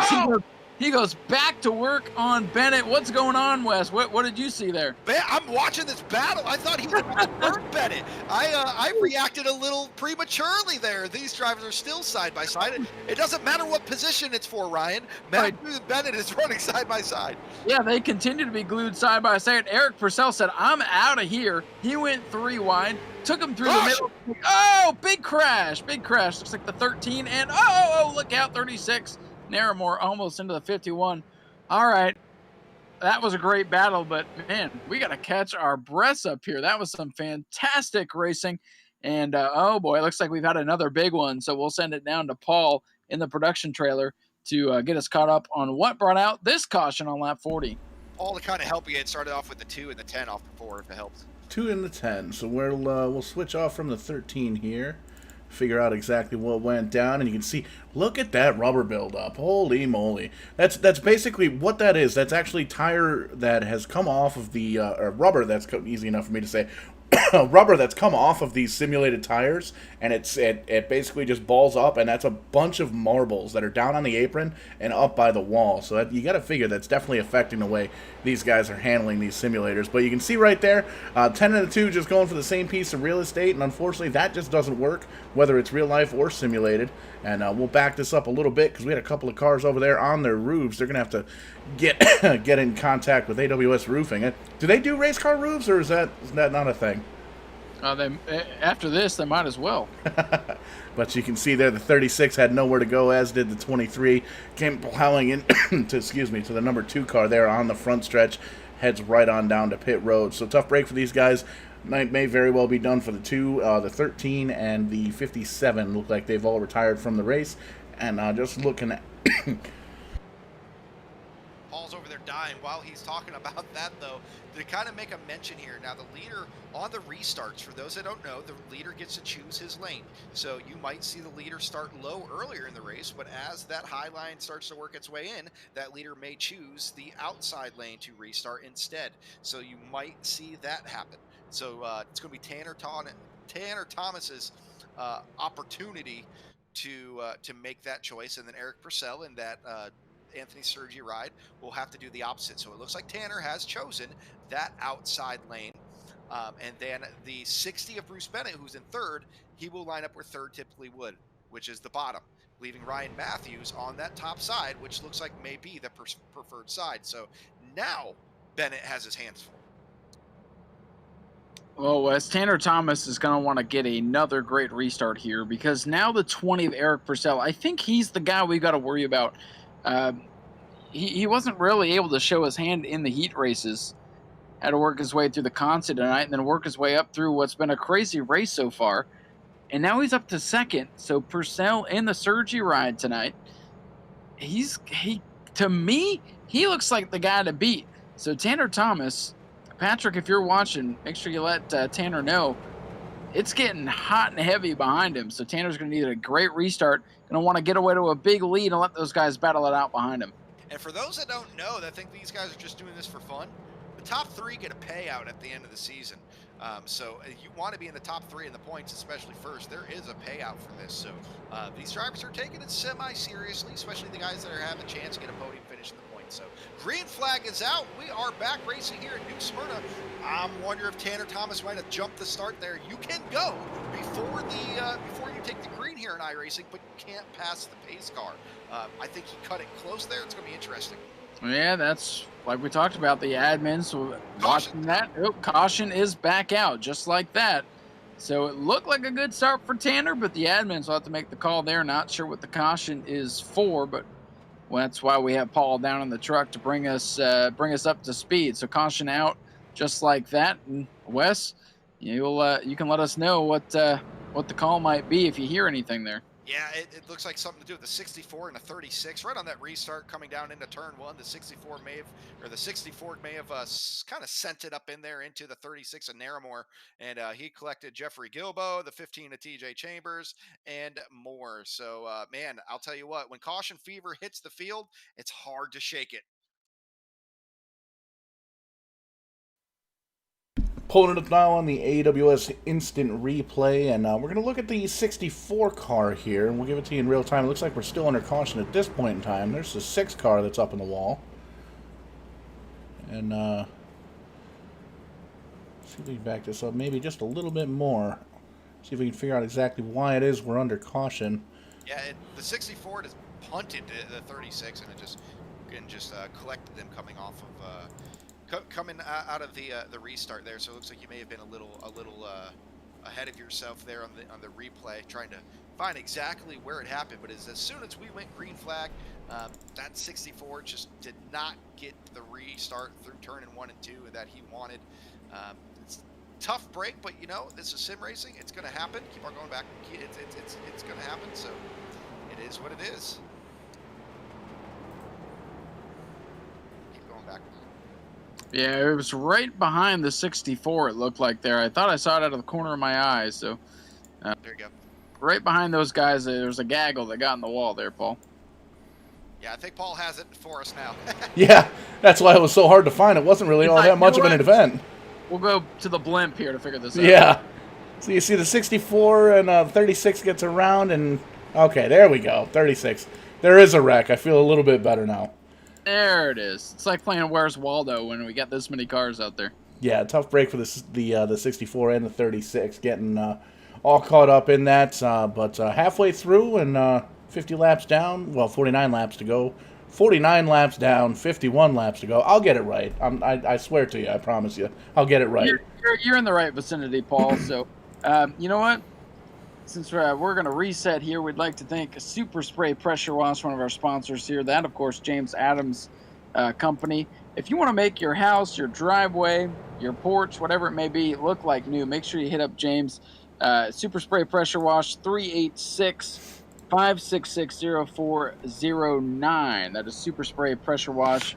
He goes back to work on Bennett. What's going on, Wes? What did you see there? I'm watching this battle. I thought he was going to burn Bennett. I reacted a little prematurely there. These drivers are still side by side. It doesn't matter what position it's for, Ryan. Matthews and Bennett is running side by side. Yeah, they continue to be glued side by side. Eric Purcell said, "I'm out of here." He went 3 wide, took him through the middle. Oh, big crash. Big crash. Looks like the 13 and look out, 36. Narramore almost into the 51. All right. That was a great battle, but man, we got to catch our breaths up here. That was some fantastic racing. And oh boy, it looks like we've had another big one. So we'll send it down to Paul in the production trailer to get us caught up on what brought out this caution on lap 40. All to kind of help you. It started off with the 2 and the 10 off before, if it helps. 2 and the 10. So we'll switch off from the 13 here. Figure out exactly what went down, and you can see, look at that rubber buildup. Holy moly. That's basically what that is. That's actually tire that has come off of the rubber, that's easy enough for me to say, rubber that's come off of these simulated tires, and it basically just balls up, and that's a bunch of marbles that are down on the apron and up by the wall. So you got to figure that's definitely affecting the way these guys are handling these simulators. But you can see right there, 10 of the 2 just going for the same piece of real estate, and unfortunately that just doesn't work, whether it's real life or simulated. And we'll back this up a little bit because we had a couple of cars over there on their roofs. They're going to have to get in contact with AWS Roofing. Do they do race car roofs, or is that not a thing? After this, they might as well. But you can see there the 36 had nowhere to go, as did the 23. Came plowing in to the number 2 car there on the front stretch. Heads right on down to pit road. So tough break for these guys. Night may very well be done for the 2, the 13 and the 57. Look like they've all retired from the race. And just looking at... Paul's over there dying while he's talking about that, though. To kind of make a mention here, now the leader on the restarts, for those that don't know, the leader gets to choose his lane. So you might see the leader start low earlier in the race, but as that high line starts to work its way in, that leader may choose the outside lane to restart instead. So you might see that happen. So it's going to be Tanner Thomas's opportunity to make that choice, and then Eric Purcell in that Anthony Sergi ride will have to do the opposite. So it looks like Tanner has chosen that outside lane. And then the 60 of Bruce Bennett, who's in third, he will line up where third typically would, which is the bottom, leaving Ryan Matthews on that top side, which looks like may be the preferred side. So now Bennett has his hands full. Well, Wes, Tanner Thomas is going to want to get another great restart here, because now the 20 of Eric Purcell, I think he's the guy we got to worry about. He wasn't really able to show his hand in the heat races. Had to work his way through the concept tonight and then work his way up through what's been a crazy race so far. And now he's up to second. So Purcell in the Sergi ride tonight. To me, he looks like the guy to beat. So Tanner Thomas, Patrick, if you're watching, make sure you let Tanner know. It's getting hot and heavy behind him. So Tanner's going to need a great restart. Going to want to get away to a big lead and let those guys battle it out behind him. And for those that don't know, that think these guys are just doing this for fun, the top 3 get a payout at the end of the season. So you want to be in the top 3 in the points, especially first. There is a payout for this. So these drivers are taking it semi-seriously, especially the guys that are having a chance to get a podium finish in the points. So green flag is out. We are back racing here in New Smyrna. I'm wondering if Tanner Thomas might have jumped the start there. You can go before you take the green here in iRacing, but you can't pass the pace car. I think he cut it close there. It's going to be interesting. Yeah, that's like we talked about, the admin. So watching that, caution is back out just like that. So it looked like a good start for Tanner, but the admins will have to make the call there. Not sure what the caution is for, but that's why we have Paul down in the truck to bring us up to speed. So caution out just like that. And Wes, you can let us know what the call might be if you hear anything there. Yeah, it looks like something to do with the 64 and a 36. Right on that restart coming down into turn 1, the 64 may have kind of sent it up in there into the 36 of Naramore, and he collected Jeffrey Gilbo, the 15 of TJ Chambers, and more. So, man, I'll tell you what, when caution fever hits the field, it's hard to shake it. Pulling it up now on the AWS Instant Replay, and we're going to look at the 64 car here, and we'll give it to you in real time. It looks like we're still under caution at this point in time. There's the 6 car that's up on the wall. And see if we can back this up maybe just a little bit more. See if we can figure out exactly why it is we're under caution. Yeah, the 64 just punted the 36, and it just collected them coming off of... coming out of the restart there, so it looks like you may have been a little ahead of yourself there on the replay, trying to find exactly where it happened. But as soon as we went green flag, that 64 just did not get the restart through turn 1 and 2 that he wanted. It's a tough break, but this is sim racing. It's going to happen. Keep on going back. It's going to happen. So it is what it is. Keep going back. Yeah, it was right behind the 64, it looked like there. I thought I saw it out of the corner of my eye. So there you go. Right behind those guys, there's a gaggle that got in the wall there, Paul. Yeah, I think Paul has it for us now. Yeah, that's why it was so hard to find. It wasn't really all that much of an event. We'll go to the blimp here to figure this out. Yeah. So you see the 64 and 36 gets around, and okay, there we go. 36. There is a wreck. I feel a little bit better now. There it is. It's like playing Where's Waldo when we got this many cars out there. Yeah, tough break for the 64 and the 36, getting all caught up in that. But halfway through and 50 laps down, well, 49 laps to go. 49 laps down, 51 laps to go. I'll get it right. I swear to you, I promise you. I'll get it right. You're in the right vicinity, Paul. So, you know what? Since we're going to reset here, we'd like to thank Super Spray Pressure Wash, one of our sponsors here. That, of course, James Adams Company. If you want to make your house, your driveway, your porch, whatever it may be, look like new, make sure you hit up James. Super Spray Pressure Wash, 386-566-0409. That is Super Spray Pressure Wash.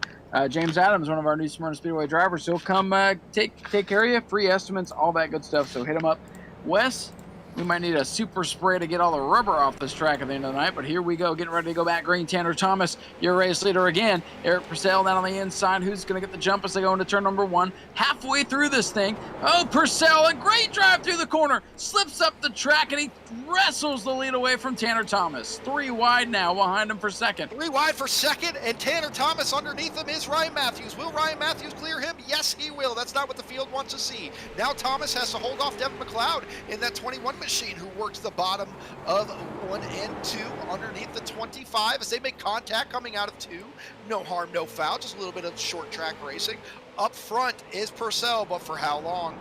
James Adams, one of our new Smyrna Speedway drivers, he'll come take care of you, free estimates, all that good stuff. So hit him up. Wes, we might need a super spray to get all the rubber off this track at the end of the night, but here we go, getting ready to go back green. Tanner Thomas, your race leader again. Eric Purcell down on the inside. Who's going to get the jump as they go into turn number 1? Halfway through this thing. Oh, Purcell, a great drive through the corner. Slips up the track, and he wrestles the lead away from Tanner Thomas. 3 wide now behind him for second. 3 wide for second, and Tanner Thomas underneath him is Ryan Matthews. Will Ryan Matthews clear him? Yes, he will. That's not what the field wants to see. Now Thomas has to hold off Devin McLeod in that 21 machine, who works the bottom of 1 and 2 underneath the 25 as they make contact coming out of 2. No harm, no foul, just a little bit of short track racing. Up front is Purcell, but for how long?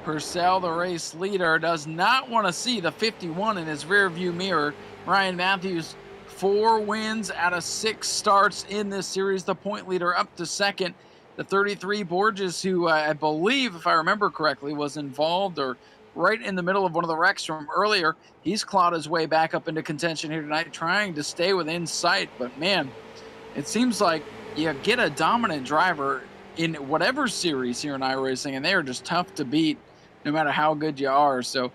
Purcell, the race leader, does not want to see the 51 in his rear view mirror. Ryan Matthews, 4 wins out of 6 starts in this series, the point leader up to second. The 33 Borges, who I believe, if I remember correctly, was involved or right in the middle of one of the wrecks from earlier. He's clawed his way back up into contention here tonight, trying to stay within sight. But man, it seems like you get a dominant driver in whatever series here in iRacing, and they are just tough to beat no matter how good you are. So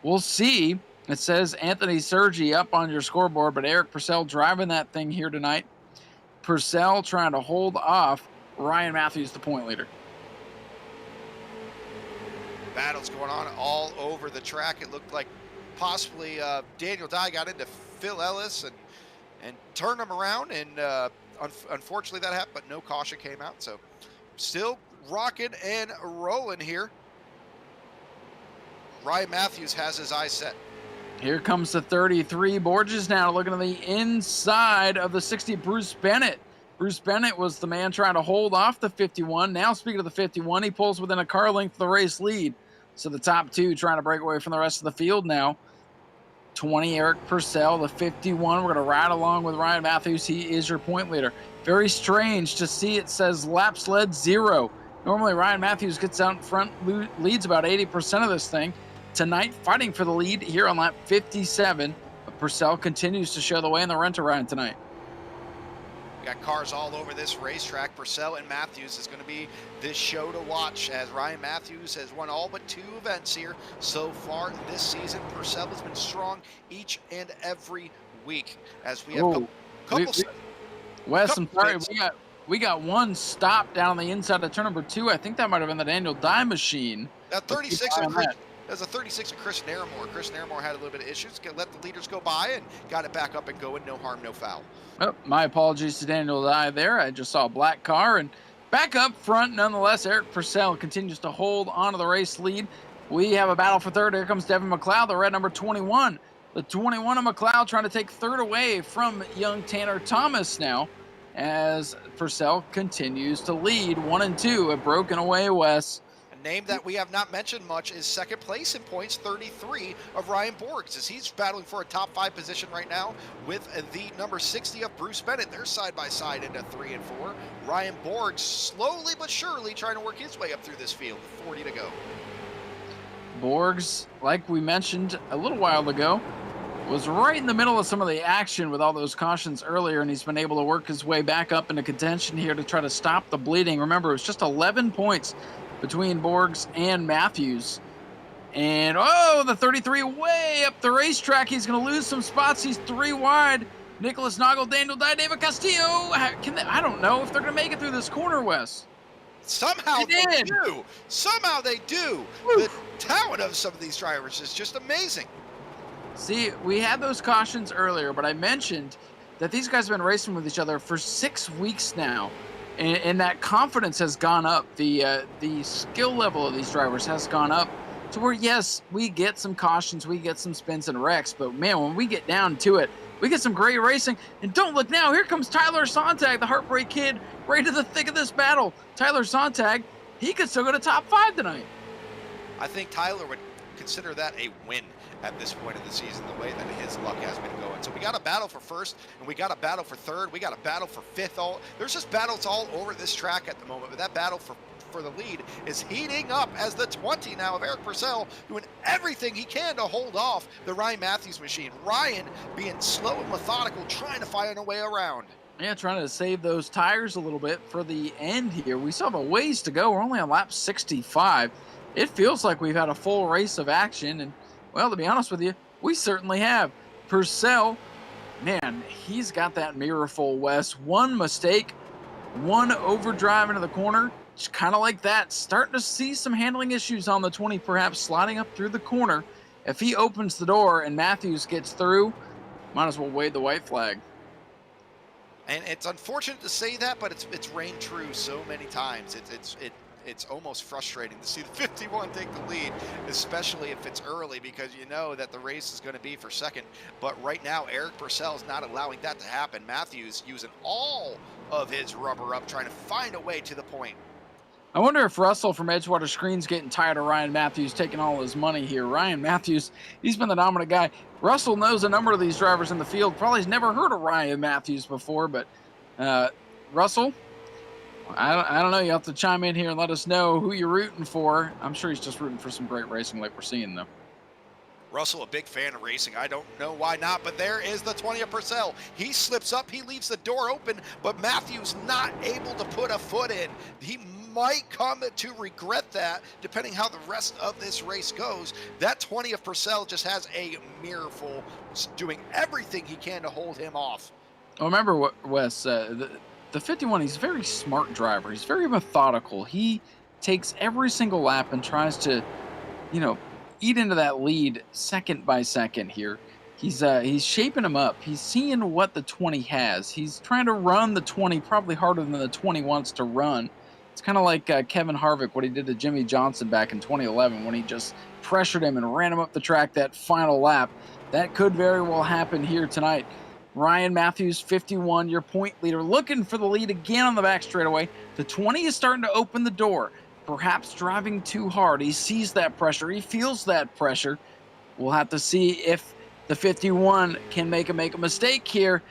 we'll see. It says Anthony Sergi up on your scoreboard, but Eric Purcell driving that thing here tonight. Purcell trying to hold off Ryan Matthews, the point leader. Battles going on all over the track. It looked like possibly Daniel Dye got into Phil Ellis and turned him around, and unfortunately that happened, but no caution came out. So still rocking and rolling here. Ryan Matthews has his eyes set. Here comes the 33 Borges now, looking to the inside of the 60 Bruce Bennett. Bruce Bennett was the man trying to hold off the 51. Now, speaking of the 51, he pulls within a car length of the race lead. So the top 2 trying to break away from the rest of the field now. 20, Eric Purcell, the 51. We're going to ride along with Ryan Matthews. He is your point leader. Very strange to see it says laps led 0. Normally, Ryan Matthews gets out in front, leads about 80% of this thing. Tonight, fighting for the lead here on lap 57. But Purcell continues to show the way in the rent-a-ride tonight. Got cars all over this racetrack. Purcell and Matthews is going to be this show to watch, as Ryan Matthews has won all but 2 events here so far this season. Purcell has been strong each and every week, as we have Wes, I'm sorry, we got one stop down on the inside of turn number 2. I think that might have been the Daniel Dye machine. That 36 There's a 36 of Chris Naramore. Chris Naramore had a little bit of issues. Let the leaders go by and got it back up and going. No harm, no foul. Oh, my apologies to Daniel Dye there. I just saw a black car. And back up front, nonetheless, Eric Purcell continues to hold on to the race lead. We have a battle for third. Here comes Devin McLeod, the red number 21. The 21 of McLeod trying to take third away from young Tanner Thomas now, as Purcell continues to lead. 1 and 2 have broken away, Wes. Name that we have not mentioned much is second place in points, 33 of Ryan Borgs, as he's battling for a top 5 position right now with the number 60 of Bruce Bennett. They're side by side into 3 and 4. Ryan Borgs slowly but surely trying to work his way up through this field. 40 to go. Borgs, like we mentioned a little while ago, was right in the middle of some of the action with all those cautions earlier, and he's been able to work his way back up into contention here to try to stop the bleeding. Remember, it was just 11 points between Borgs and Matthews. And, oh, the 33 way up the racetrack. He's going to lose some spots. He's 3 wide. Nicholas Noggle, Daniel Dye, David Castillo. I don't know if they're going to make it through this corner, Wes. Somehow They they did. do. Somehow they do. Woo. The talent of some of these drivers is just amazing. See, we had those cautions earlier, but I mentioned that these guys have been racing with each other for 6 weeks now, and that confidence has gone up. The skill level of these drivers has gone up to where, yes, we get some cautions, we get some spins and wrecks, but man, when we get down to it, we get some great racing. And don't look now, here comes Tyler Sontag, the Heartbreak Kid, right to the thick of this battle. Tyler Sontag, he could still go to top 5 tonight. I think Tyler would consider that a win at this point of the season, the way that his luck has been going. So we got a battle for first, and we got a battle for third. We got a battle for fifth. There's just battles all over this track at the moment, but that battle for the lead is heating up as the 20 now of Eric Purcell doing everything he can to hold off the Ryan Matthews machine. Ryan being slow and methodical, trying to find a way around. Yeah, trying to save those tires a little bit for the end here. We still have a ways to go. We're only on lap 65. It feels like we've had a full race of action, and, well, to be honest with you, we certainly have. Purcell, man, he's got that mirror full, Wes. One mistake, one overdrive into the corner, just kind of like that. Starting to see some handling issues on the 20, perhaps sliding up through the corner. If he opens the door and Matthews gets through, might as well wave the white flag. And it's unfortunate to say that, but it's rang true so many times. It's almost frustrating to see the 51 take the lead, especially if it's early, because you know that the race is going to be for second. But right now, Eric Purcell is not allowing that to happen. Matthews using all of his rubber up, trying to find a way to the point. I wonder if Russell from Edgewater Screen's getting tired of Ryan Matthews taking all his money here. Ryan Matthews, he's been the dominant guy. Russell knows a number of these drivers in the field. Probably has never heard of Ryan Matthews before, but Russell, I don't know. You have to chime in here and let us know who you're rooting for. I'm sure he's just rooting for some great racing like we're seeing, though. Russell, a big fan of racing. I don't know why not, but there is the 20 of Purcell. He slips up, he leaves the door open, but Matthews not able to put a foot in. He might come to regret that, depending how the rest of this race goes. That 20 of Purcell just has a mirror full, doing everything he can to hold him off. Well, remember what, Wes, the 51, he's a very smart driver. He's very methodical. He takes every single lap and tries to, eat into that lead second by second here. He's shaping him up. He's seeing what the 20 has. He's trying to run the 20 probably harder than the 20 wants to run. It's kind of like Kevin Harvick, what he did to Jimmy Johnson back in 2011 when he just pressured him and ran him up the track that final lap. That could very well happen here tonight. Ryan Matthews, 51, your point leader, looking for the lead again on the back straightaway. The 20 is starting to open the door, perhaps driving too hard. He sees that pressure. He feels that pressure. We'll have to see if the 51 can make a mistake here.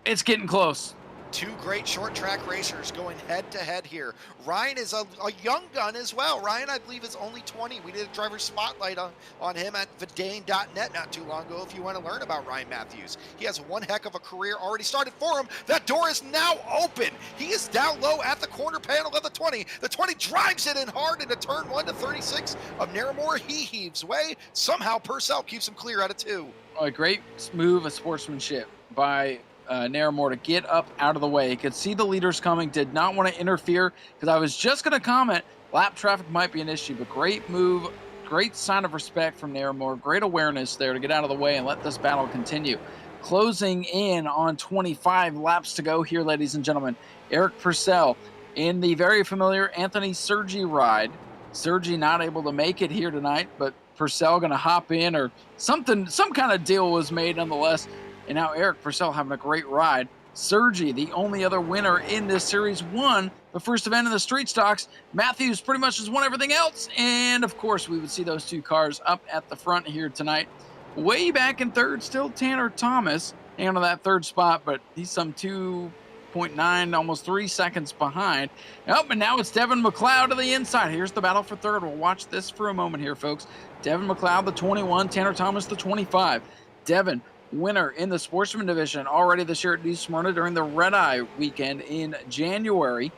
It's getting close. Two great short track racers going head to head here. Ryan is a young gun as well. Ryan, I believe, is only 20. We did a driver spotlight on him at Vidane.net not too long ago if you want to learn about Ryan Matthews. He has one heck of a career already started for him. That door is now open. He is down low at the corner panel of the 20. The 20 drives it in hard into turn 1 to 36 of Narramore. He heaves way. Somehow Purcell keeps him clear out of 2. Oh, a great move of sportsmanship by Narramore to get up out of the way. He could see the leaders coming, did not want to interfere, because I was just going to comment lap traffic might be an issue, but great move, great sign of respect from Narramore, great awareness there to get out of the way and let this battle continue. Closing in on 25 laps to go here, ladies and gentlemen. Eric Purcell in the very familiar Anthony Sergi ride. Sergi not able to make it here tonight, but Purcell going to hop in, or some kind of deal was made nonetheless. And now Eric Purcell having a great ride. Sergi, the only other winner in this series, won the first event in the street stocks. Matthews pretty much has won everything else. And, of course, we would see those two cars up at the front here tonight. Way back in third, still Tanner Thomas hanging on that third spot, but he's some 2.9, almost 3 seconds behind. Oh, and now it's Devin McLeod to the inside. Here's the battle for third. We'll watch this for a moment here, folks. Devin McLeod, the 21, Tanner Thomas, the 25. Devin, winner in the Sportsman division already this year at New Smyrna during the Red Eye weekend in January.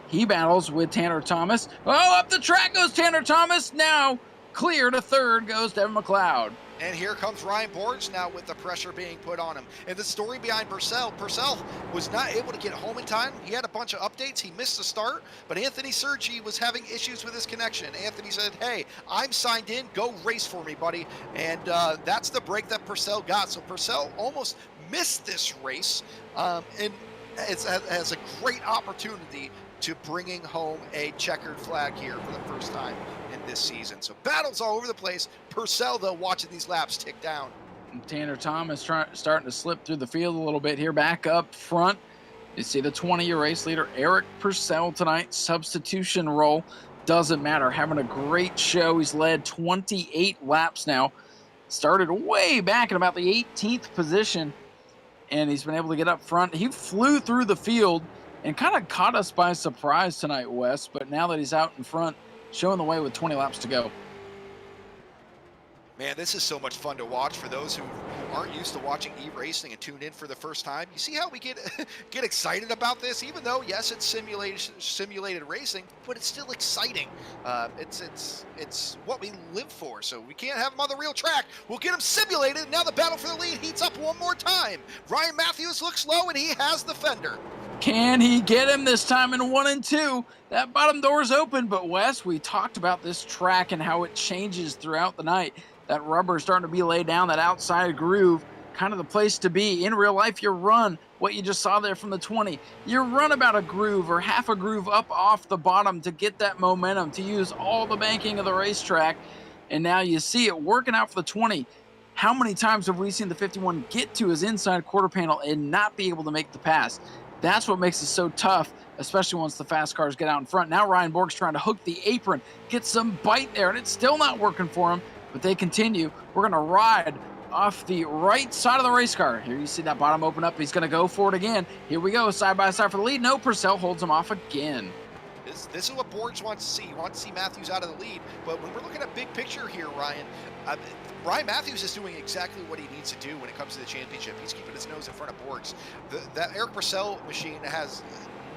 He battles with Tanner Thomas. Oh, up the track goes Tanner Thomas. Now clear to third goes Devin McLeod. And here comes Ryan Borge now with the pressure being put on him. And the story behind Purcell was not able to get home in time. He had a bunch of updates. He missed the start, but Anthony Sergi was having issues with his connection. Anthony said, hey, I'm signed in. Go race for me, buddy. And that's the break that Purcell got. So Purcell almost missed this race and has a great opportunity to bringing home a checkered flag here for the first time in this season. So battles all over the place. Purcell, though, watching these laps tick down. Tanner Thomas starting to slip through the field a little bit here. Back up front, you see the 20-year race leader, Eric Purcell, tonight. Substitution role. Doesn't matter. Having a great show. He's led 28 laps now. Started way back in about the 18th position, and he's been able to get up front. He flew through the field and kind of caught us by surprise tonight, Wes. But now that he's out in front, showing the way with 20 laps to go. Man, this is so much fun to watch for those who aren't used to watching eRacing and tuned in for the first time. You see how we get excited about this, even though, yes, it's simulated racing, but it's still exciting. It's what we live for, so we can't have them on the real track. We'll get them simulated. Now the battle for the lead heats up one more time. Ryan Matthews looks low, and he has the fender. Can he get him this time in 1 and 2? That bottom door is open, but Wes, we talked about this track and how it changes throughout the night. That rubber is starting to be laid down, that outside groove, kind of the place to be. In real life, you run what you just saw there from the 20. You run about a groove or half a groove up off the bottom to get that momentum, to use all the banking of the racetrack. And now you see it working out for the 20. How many times have we seen the 51 get to his inside quarter panel and not be able to make the pass? That's what makes it so tough, especially once the fast cars get out in front. Now Ryan Borg's trying to hook the apron, get some bite there, and it's still not working for him, but they continue. We're going to ride off the right side of the race car. Here you see that bottom open up. He's going to go for it again. Here we go, side by side for the lead. No, Purcell holds him off again. This is what Borge wants to see. He wants to see Matthews out of the lead. But when we're looking at big picture here, Ryan, Ryan Matthews is doing exactly what he needs to do when it comes to the championship. He's keeping his nose in front of Borg's. That Eric Purcell machine has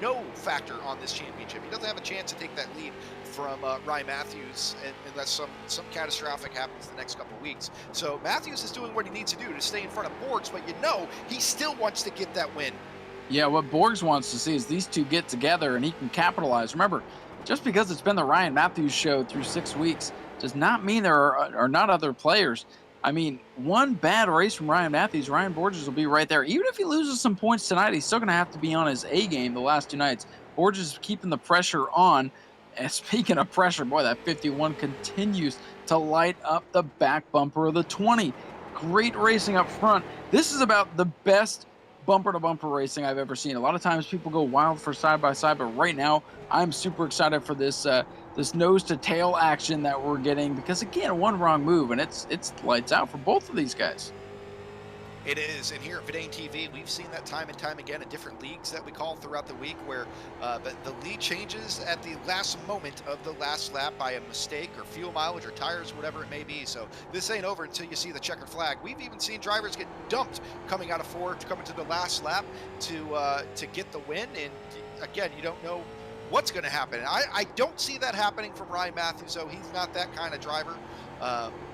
no factor on this championship. He doesn't have a chance to take that lead from Ryan Matthews unless some catastrophic happens the next couple of weeks. So Matthews is doing what he needs to do to stay in front of Borg's, but he still wants to get that win. Yeah, what Borgs wants to see is these two get together and he can capitalize. Remember, just because it's been the Ryan Matthews show through 6 weeks does not mean there are not other players. I mean, one bad race from Ryan Matthews, Ryan Borges will be right there. Even if he loses some points tonight, he's still going to have to be on his A game the last 2 nights. Borges is keeping the pressure on. And speaking of pressure, boy, that 51 continues to light up the back bumper of the 20. Great racing up front. This is about the best bumper-to-bumper racing I've ever seen. A lot of times people go wild for side-by-side, but right now I'm super excited for this this nose-to-tail action that we're getting because, again, one wrong move, and it's lights out for both of these guys. It is, and here at VidaneTV, we've seen that time and time again in different leagues that we call throughout the week where the lead changes at the last moment of the last lap by a mistake or fuel mileage or tires, whatever it may be. So this ain't over until you see the checkered flag. We've even seen drivers get dumped coming out of fourth, coming to the last lap to get the win. And again, you don't know what's going to happen. I don't see that happening from Ryan Matthews, though. He's not that kind of driver,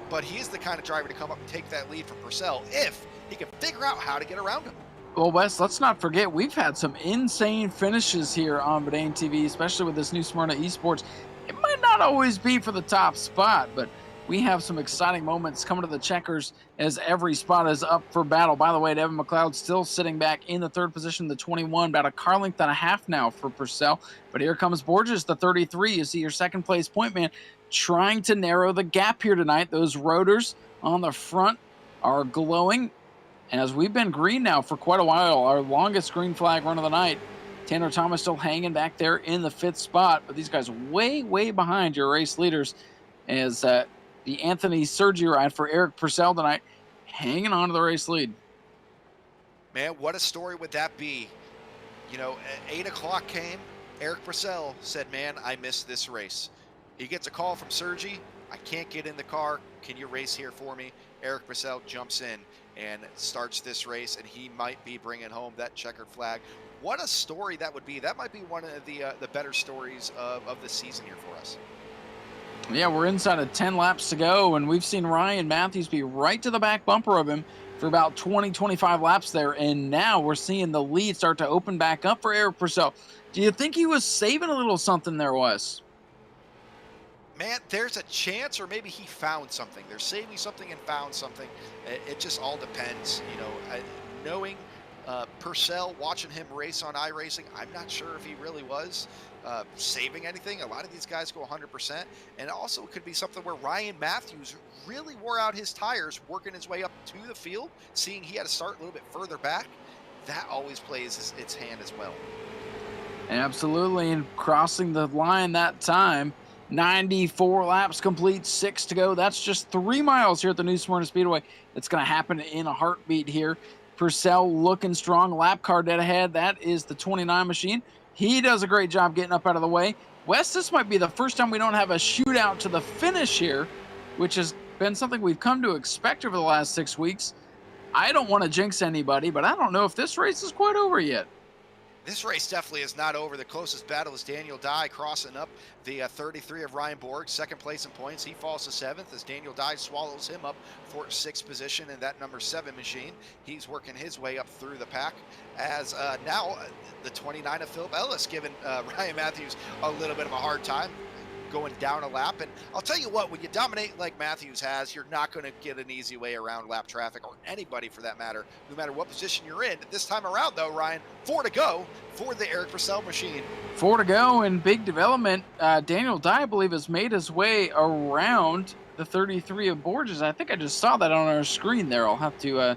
but he is the kind of driver to come up and take that lead from Purcell if he can figure out how to get around him. Well, Wes, let's not forget, we've had some insane finishes here on VidaneTV, especially with this new Smyrna Esports. It might not always be for the top spot, but we have some exciting moments coming to the checkers as every spot is up for battle. By the way, Evan McLeod still sitting back in the third position, the 21, about a car length and a half now for Purcell. But here comes Borges, the 33. You see your second place point man trying to narrow the gap here tonight. Those rotors on the front are glowing. And as we've been green now for quite a while, our longest green flag run of the night, Tanner Thomas still hanging back there in the 5th spot. But these guys way, way behind your race leaders as the Anthony Sergi ride for Eric Purcell tonight, hanging on to the race lead. Man, what a story would that be? You know, at 8 o'clock came, Eric Purcell said, man, I missed this race. He gets a call from Sergi. I can't get in the car. Can you race here for me? Eric Purcell jumps in and starts this race, and he might be bringing home that checkered flag. What a story that would be. That might be one of the better stories of the season here for us. Yeah, we're inside of 10 laps to go, and we've seen Ryan Matthews be right to the back bumper of him for about 20, 25 laps there, and now we're seeing the lead start to open back up for Eric Purcell. Do you think he was saving a little something there, Wes? Man, there's a chance, or maybe he found something. They're saving something and found something. It just all depends. You know, knowing Purcell, watching him race on iRacing, I'm not sure if he really was saving anything. A lot of these guys go 100%. And also it could be something where Ryan Matthews really wore out his tires, working his way up to the field, seeing he had to start a little bit further back. That always plays its hand as well. Absolutely, and crossing the line that time. 94 laps complete, 6 to go. That's just 3 miles here at the new Smyrna Speedway. It's going to happen in a heartbeat here. Purcell looking strong. Lap car dead ahead. That is the 29 machine. He does a great job getting up out of the way. Wes, this might be the first time we don't have a shootout to the finish here, which has been something we've come to expect over the last 6 weeks. I don't want to jinx anybody, but I don't know if this race is quite over yet. This race definitely is not over. The closest battle is Daniel Dye crossing up the 33 of Ryan Borg, second place in points. He falls to 7th as Daniel Dye swallows him up for 6th position in that number 7 machine. He's working his way up through the pack as now the 29 of Philip Ellis giving Ryan Matthews a little bit of a hard time, going down a lap. And I'll tell you what, when you dominate like Matthews has, you're not going to get an easy way around lap traffic, or anybody for that matter, no matter what position you're in. This time around though, Ryan, 4 to go for the Eric Purcell machine. 4 to go in big development. Daniel Dye, I believe, has made his way around the 33 of Borges. I think I just saw that on our screen there. I'll have to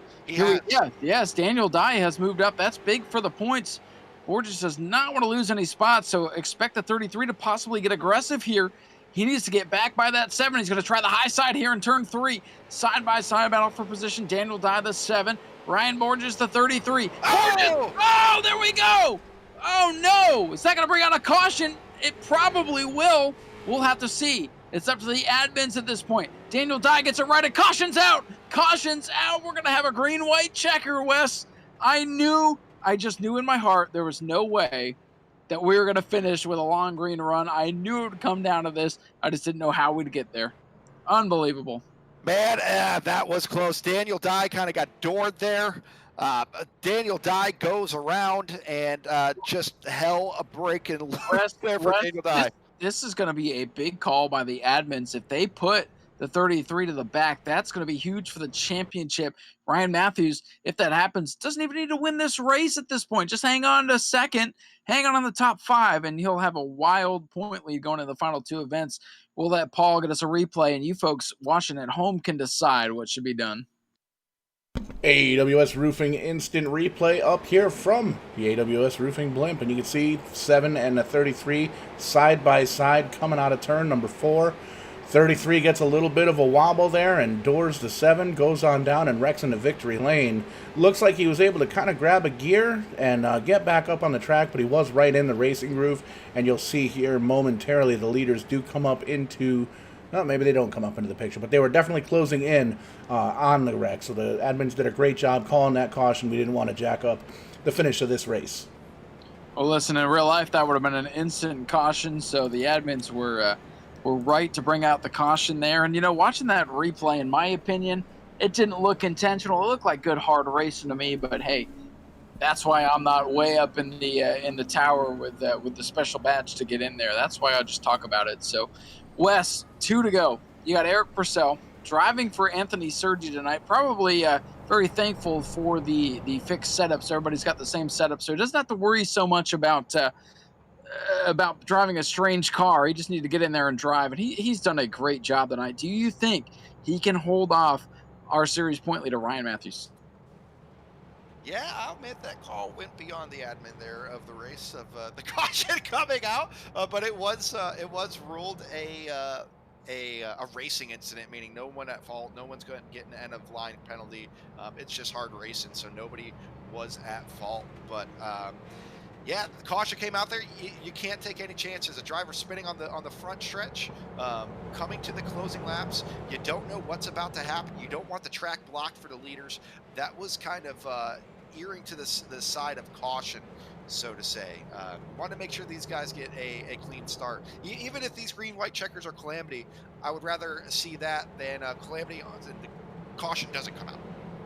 yes, Daniel Dye has moved up. That's big for the points. Borges does not want to lose any spots, so expect the 33 to possibly get aggressive here. He needs to get back by that 7. He's going to try the high side here in turn 3. Side-by-side battle for position. Daniel Dye, the 7. Ryan Borges, the 33. Oh! Oh, there we go! Oh, no! Is that going to bring out a caution? It probably will. We'll have to see. It's up to the admins at this point. Daniel Dye gets it right, and caution's out! Caution's out! We're going to have a green-white checker, Wes. I just knew in my heart there was no way that we were going to finish with a long green run. I knew it would come down to this. I just didn't know how we'd get there. Unbelievable. Man, that was close. Daniel Dye kind of got doored there. Daniel Dye goes around and just hell a breaking loose there for Daniel Dye. This is going to be a big call by the admins. If they put the 33 to the back, that's going to be huge for the championship. Ryan Matthews, if that happens, doesn't even need to win this race at this point. Just hang on to second, hang on the top 5, and he'll have a wild point lead going to the final 2 events. We'll let Paul get us a replay, and you folks watching at home can decide what should be done. AWS Roofing instant replay up here from the AWS Roofing blimp, and you can see 7 and a 33 side by side coming out of turn number 4. 33 gets a little bit of a wobble there and doors the 7, goes on down and wrecks into victory lane. Looks like he was able to kind of grab a gear and get back up on the track, but he was right in the racing groove, and you'll see here momentarily the leaders do come up into, no, maybe they don't come up into the picture, but they were definitely closing in on the wreck. So the admins did a great job calling that caution. We didn't want to jack up the finish of this race. Well, listen, in real life, that would have been an instant caution, so the admins were right to bring out the caution there. And, you know, watching that replay, in my opinion, it didn't look intentional. It looked like good, hard racing to me, but hey, that's why I'm not way up in the tower with the special badge to get in there. That's why I just talk about it. So, Wes, 2 to go. You got Eric Purcell driving for Anthony Sergi tonight. Probably very thankful for the fixed setup, so everybody's got the same setup, so he doesn't have to worry so much about driving a strange car. He just needed to get in there and drive, and he's done a great job tonight. Do you think he can hold off our series point leader, Ryan Matthews? Yeah, I'll admit that call went beyond the admin there of the race of the caution coming out, but it was ruled a racing incident, meaning no one at fault, no one's going to get an end of line penalty. It's just hard racing, so nobody was at fault. But yeah, the caution came out there. You can't take any chances. A driver spinning on the front stretch, coming to the closing laps. You don't know what's about to happen. You don't want the track blocked for the leaders. That was kind of earing to the side of caution so to say. Want to make sure these guys get a clean start. Even if these green-white checkers are calamity, I would rather see that than calamity and the caution doesn't come out.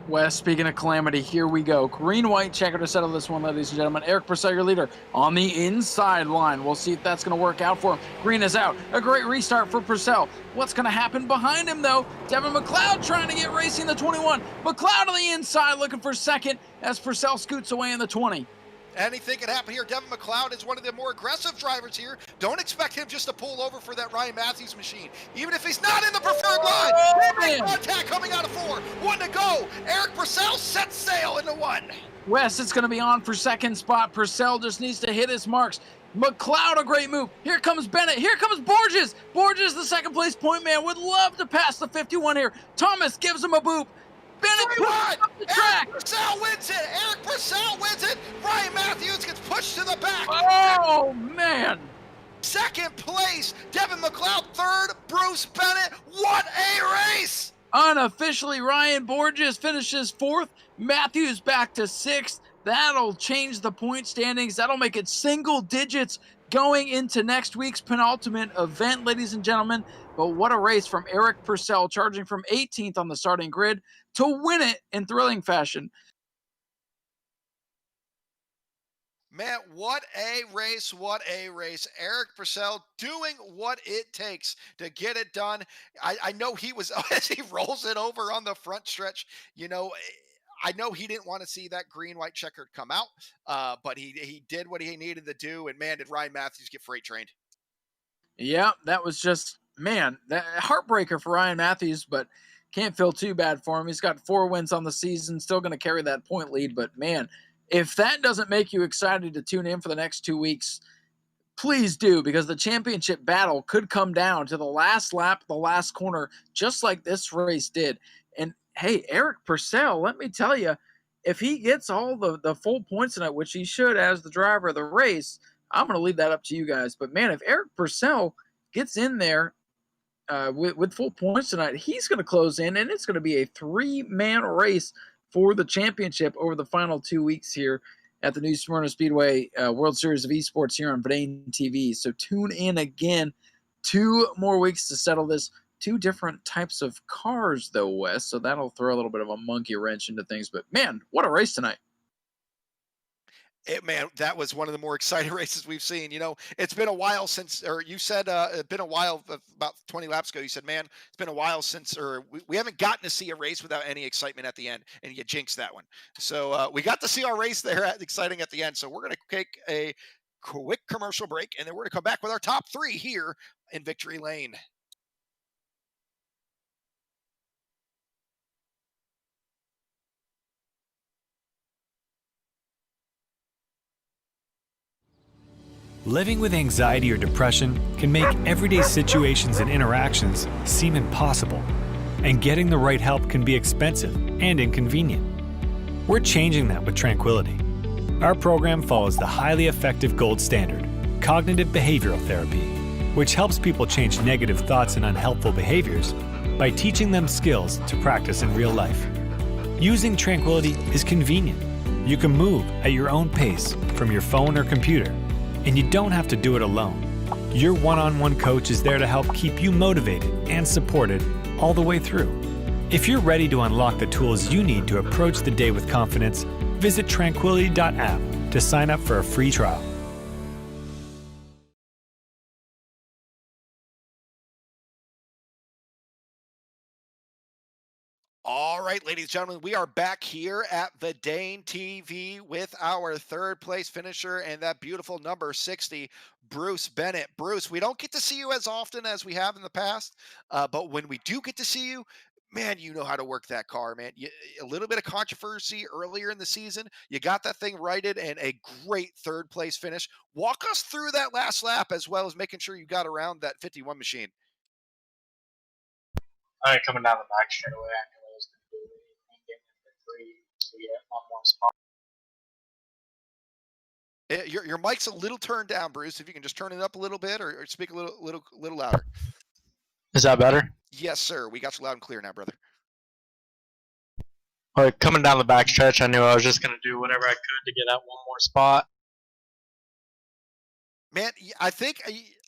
Wes, speaking of calamity, here we go. Green-white checker to settle this one, ladies and gentlemen. Eric Purcell, your leader, on the inside line. We'll see if that's going to work out for him. Green is out. A great restart for Purcell. What's going to happen behind him, though? Devin McLeod trying to get racing the 21. McLeod on the inside looking for second as Purcell scoots away in the 20. Anything can happen here. Devin McLeod is one of the more aggressive drivers here. Don't expect him just to pull over for that Ryan Matthews machine, even if he's not in the preferred line. Contact coming out of 4. 1 to go. Eric Purcell sets sail into 1. Wes, it's going to be on for second spot. Purcell just needs to hit his marks. McLeod, a great move. Here comes Bennett. Here comes Borges. Borges, the second place point man, would love to pass the 51 here. Thomas gives him a boop. Bennett up the track. Eric Purcell wins it. Eric Purcell wins it. Ryan Matthews gets pushed to the back. Oh, man. Second place, Devin McLeod. Third, Bruce Bennett. What a race! Unofficially, Ryan Borges finishes 4th. Matthews back to 6th. That'll change the point standings. That'll make it single digits going into next week's penultimate event, ladies and gentlemen. But what a race from Eric Purcell, charging from 18th on the starting grid to win it in thrilling fashion. Man, what a race, what a race. Eric Purcell doing what it takes to get it done. I know he was, as he rolls it over on the front stretch, you know, I know he didn't want to see that green-white checkered come out, but he did what he needed to do, and man, did Ryan Matthews get freight trained. Yeah, that was just, man, that heartbreaker for Ryan Matthews, but can't feel too bad for him. He's got 4 wins on the season, still going to carry that point lead, but man, if that doesn't make you excited to tune in for the next 2 weeks, please do, because the championship battle could come down to the last lap, the last corner, just like this race did. And hey, Eric Purcell, let me tell you, if he gets all the full points tonight, which he should as the driver of the race, I'm going to leave that up to you guys. But man, if Eric Purcell gets in there with full points tonight, he's going to close in, and it's going to be a 3-man race for the championship over the final 2 weeks here at the new Smyrna Speedway World Series of Esports here on VidaneTV. So tune in again. 2 more weeks to settle this. 2 different types of cars, though, Wes. So that'll throw a little bit of a monkey wrench into things. But man, what a race tonight. Man, that was one of the more exciting races we've seen. You know, it's been a while since, or you said it's been a while, about 20 laps ago, you said, man, it's been a while since, or we haven't gotten to see a race without any excitement at the end, and you jinxed that one. So we got to see our race there exciting at the end. So we're going to take a quick commercial break, and then we're going to come back with our top 3 here in Victory Lane. Living with anxiety or depression can make everyday situations and interactions seem impossible, and getting the right help can be expensive and inconvenient. We're changing that with Tranquility. Our program follows the highly effective gold standard, cognitive behavioral therapy, which helps people change negative thoughts and unhelpful behaviors by teaching them skills to practice in real life. Using Tranquility is convenient. You can move at your own pace from your phone or computer, and you don't have to do it alone. Your one-on-one coach is there to help keep you motivated and supported all the way through. If you're ready to unlock the tools you need to approach the day with confidence, visit tranquility.app to sign up for a free trial. All right, ladies and gentlemen, we are back here at VidaneTV with our 3rd place finisher and that beautiful number 60, Bruce Bennett. Bruce, we don't get to see you as often as we have in the past, but when we do get to see you, man, you know how to work that car, man. A little bit of controversy earlier in the season. You got that thing righted and a great 3rd place finish. Walk us through that last lap as well as making sure you got around that 51 machine. All right, coming down the back straight away, I knew I was going to do anything getting in for 3 to get 1 more spot. Your mic's a little turned down, Bruce. If you can just turn it up a little bit or speak a little louder. Is that better? Yes, sir. We got you loud and clear now, brother. All right, coming down the back stretch, I knew I was just going to do whatever I could to get that 1 more spot. Man, I think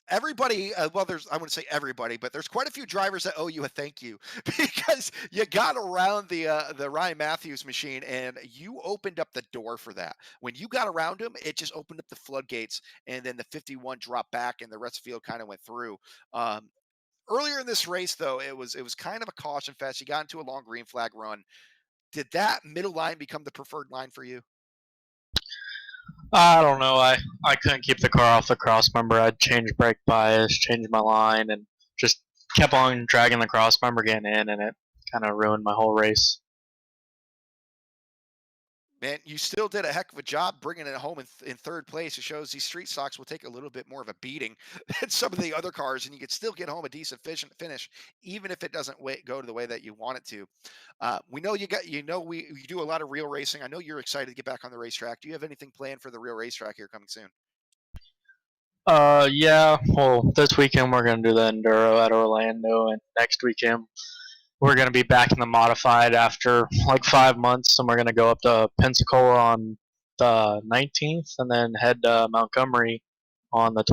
everybody, well, I wouldn't say everybody, but there's quite a few drivers that owe you a thank you because you got around the Ryan Matthews machine and you opened up the door for that. When you got around him, it just opened up the floodgates, and then the 51 dropped back and the rest of the field kind of went through. Um, Earlier in this race, though, it was kind of a caution fest. You got into a long green flag run. Did that middle line become the preferred line for you? I don't know. I couldn't keep the car off the cross member. I'd changed brake bias, changed my line, and just kept on dragging the cross member getting in, and it kind of ruined my whole race. Man, you still did a heck of a job bringing it home in third place. It shows these street stocks will take a little bit more of a beating than some of the other cars, and you could still get home a decent finish, even if it doesn't go to the way that you want it to. We know you do a lot of real racing. I know you're excited to get back on the racetrack. Do you have anything planned for the real racetrack here coming soon? Yeah. Well, this weekend we're gonna do the enduro at Orlando, and next weekend we're gonna be back in the modified after like 5 months, and we're gonna go up to Pensacola on the 19th, and then head to Montgomery on the.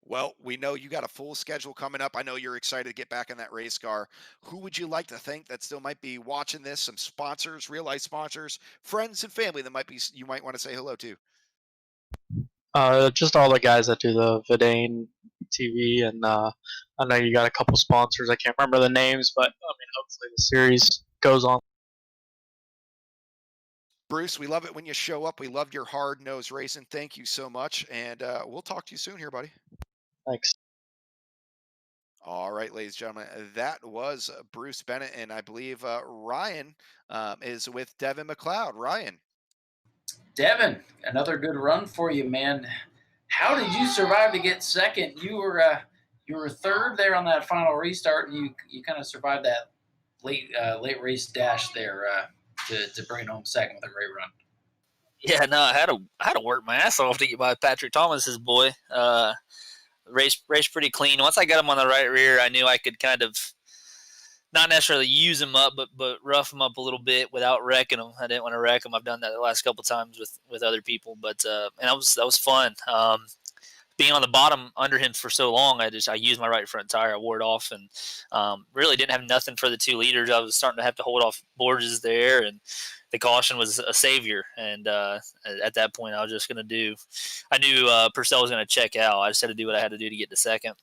Well, we know you got a full schedule coming up. I know you're excited to get back in that race car. Who would you like to thank that still might be watching this? Some sponsors, real life sponsors, friends and family that you might want to say hello to. Just all the guys that do the Vidane TV, and I know you got a couple sponsors. I can't remember the names, but I mean, hopefully the series goes on. Bruce, we love it when you show up. We love your hard nosed racing. Thank you so much. And we'll talk to you soon here, buddy. Thanks. All right, ladies and gentlemen, that was Bruce Bennett. And I believe Ryan is with Devin McLeod. Ryan. Devin, another good run for you, man. How did you survive to get second? You were third there on that final restart, and you kind of survived that late race dash there to bring it home second with a great run. Yeah, no, I had to work my ass off to get by Patrick Thomas's boy. Race pretty clean. Once I got him on the right rear, I knew I could kind of not necessarily use him up, but rough him up a little bit without wrecking him. I didn't want to wreck him. I've done that the last couple of times with other people, but and that was fun. Being on the bottom under him for so long, I used my right front tire. I wore it off, and really didn't have nothing for the 2 liters. I was starting to have to hold off Borges there, and the caution was a savior. And at that point, I was just going to do. I knew Purcell was going to check out. I just had to do what I had to do to get to second.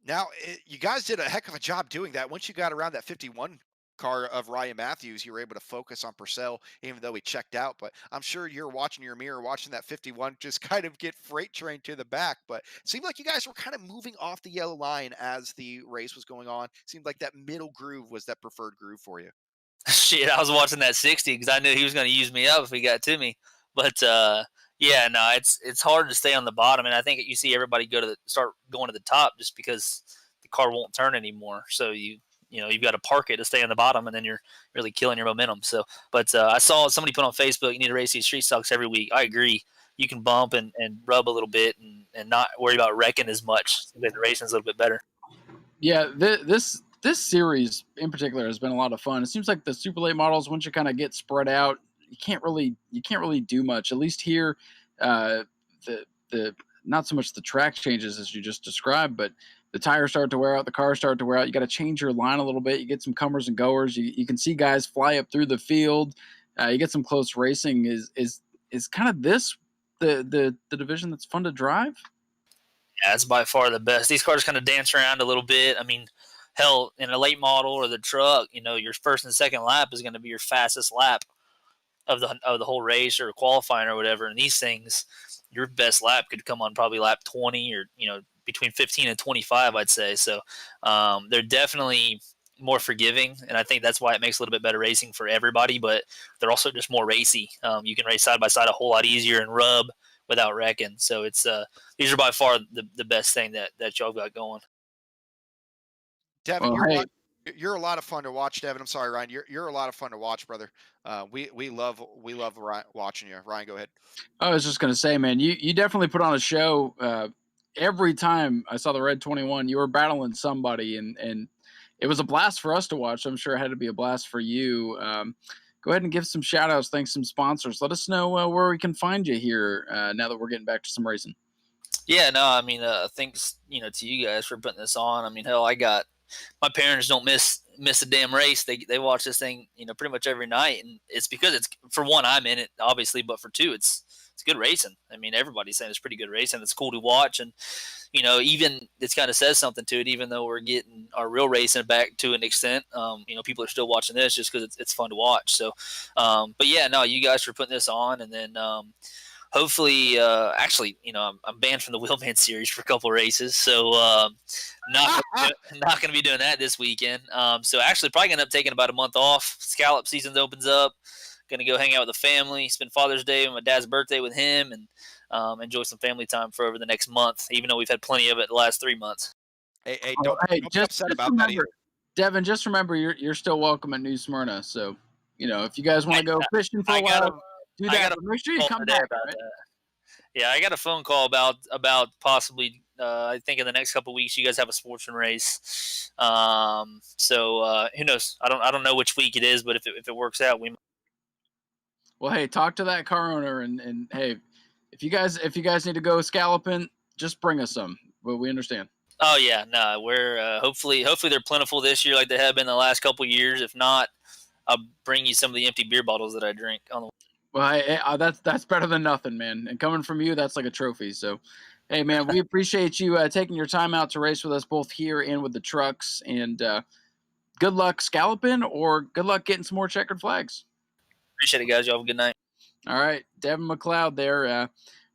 Now, you guys did a heck of a job doing that. Once you got around that 51 car of Ryan Matthews, you were able to focus on Purcell, even though he checked out. But I'm sure you're watching your mirror, watching that 51 just kind of get freight trained to the back. But it seemed like you guys were kind of moving off the yellow line as the race was going on. It seemed like that middle groove was that preferred groove for you. Shit, I was watching that 60 because I knew he was going to use me up if he got to me. But yeah, no, it's hard to stay on the bottom, and I think you see everybody start going to the top just because the car won't turn anymore. So you've got to park it to stay on the bottom, and then you're really killing your momentum. So, but I saw somebody put on Facebook, you need to race these street stocks every week. I agree. You can bump and rub a little bit and not worry about wrecking as much. The racing's a little bit better. Yeah, this series in particular has been a lot of fun. It seems like the super late models, once you kind of get spread out, you can't really do much. At least here, the not so much the track changes as you just described, but the tires start to wear out, the cars start to wear out. You got to change your line a little bit. You get some comers and goers. You can see guys fly up through the field. You get some close racing. Is kind of this the division that's fun to drive? Yeah, it's by far the best. These cars kind of dance around a little bit. I mean, hell, in a late model or the truck, your first and second lap is going to be your fastest lap of the whole race or qualifying or whatever. And these things, your best lap could come on probably lap 20 or between 15 and 25, I'd say. So they're definitely more forgiving, and I think that's why it makes a little bit better racing for everybody. But they're also just more racy. You can race side by side a whole lot easier and rub without wrecking. So it's these are by far the best thing that y'all got going. Devin, Well, you're a lot of fun to watch, Devin. I'm sorry, Ryan. You're a lot of fun to watch, brother. We love watching you. Ryan, go ahead. I was just gonna say, man, you definitely put on a show. Every time I saw the Red 21, you were battling somebody, and it was a blast for us to watch. I'm sure it had to be a blast for you. go ahead and give some shout outs. Thanks some sponsors. Let us know where we can find you here now that we're getting back to some racing. Yeah, no, I mean, thanks, to you guys for putting this on. I mean, hell, my parents don't miss a damn race. They watch this thing, pretty much every night, and it's because it's, for one, I'm in it, obviously, but for two, it's good racing. I mean, everybody's saying it's pretty good racing. It's cool to watch, and even it kind of says something to it. Even though we're getting our real racing back to an extent, people are still watching this just because it's fun to watch. So, but yeah, no, you guys for putting this on, and then. Hopefully, actually, I'm banned from the Wheelman series for a couple races, so not going to be doing that this weekend. So actually, probably going to end up taking about a month off. Scallop season opens up. Going to go hang out with the family, spend Father's Day and my dad's birthday with him, and enjoy some family time for over the next month. Even though we've had plenty of it the last 3 months. Hey, don't be upset about that either. Devin, just remember you're still welcome at New Smyrna. So if you guys want to go fishing for a while. Do that, but make sure you come back. Right? Yeah, I got a phone call about possibly. I think in the next couple of weeks, you guys have a sportsman race. So who knows? I don't know which week it is, but if it works out, we. Well, hey, talk to that car owner, and hey, if you guys need to go scalloping, just bring us some. But we understand. Oh yeah, no, we're hopefully they're plentiful this year like they have been the last couple of years. If not, I'll bring you some of the empty beer bottles that I drink on the. Well, that's better than nothing, man. And coming from you, that's like a trophy. So, hey, man, we appreciate you taking your time out to race with us both here and with the trucks. And good luck scalloping, or good luck getting some more checkered flags. Appreciate it, guys. Y'all have a good night. All right, Devin McLeod there.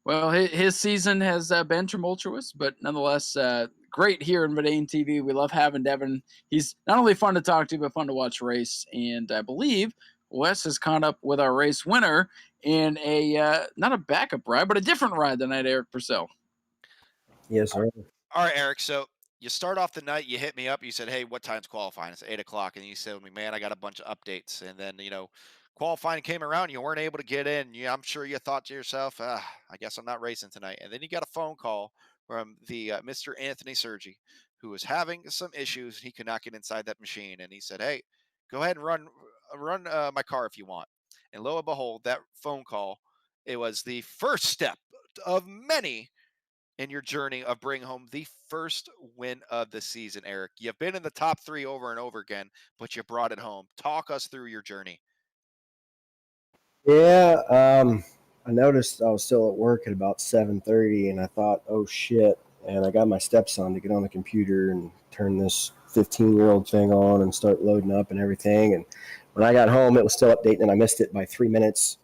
Well, his season has been tumultuous, but nonetheless, great here in VidaneTV. We love having Devin. He's not only fun to talk to, but fun to watch race. And I believe Wes has caught up with our race winner in a not a backup ride, but a different ride than that, Eric Purcell. Yes, sir. All right, Eric. So you start off the night, you hit me up. You said, "Hey, what time's qualifying?" It's 8 o'clock, and you said to me, "Man, I got a bunch of updates." And then qualifying came around, you weren't able to get in. I'm sure you thought to yourself, "I guess I'm not racing tonight." And then you got a phone call from the Mr. Anthony Sergi, who was having some issues. He could not get inside that machine, and he said, "Hey, go ahead and run my car if you want." And lo and behold, that phone call, it was the first step of many in your journey of bringing home the first win of the season, Eric. You've been in the top 3 over and over again, but you brought it home. Talk us through your journey. Yeah, I noticed I was still at work at about 7:30, and I thought, oh shit. And I got my stepson to get on the computer and turn this 15-year-old thing on and start loading up and everything. And when I got home, it was still updating, and I missed it by 3 minutes.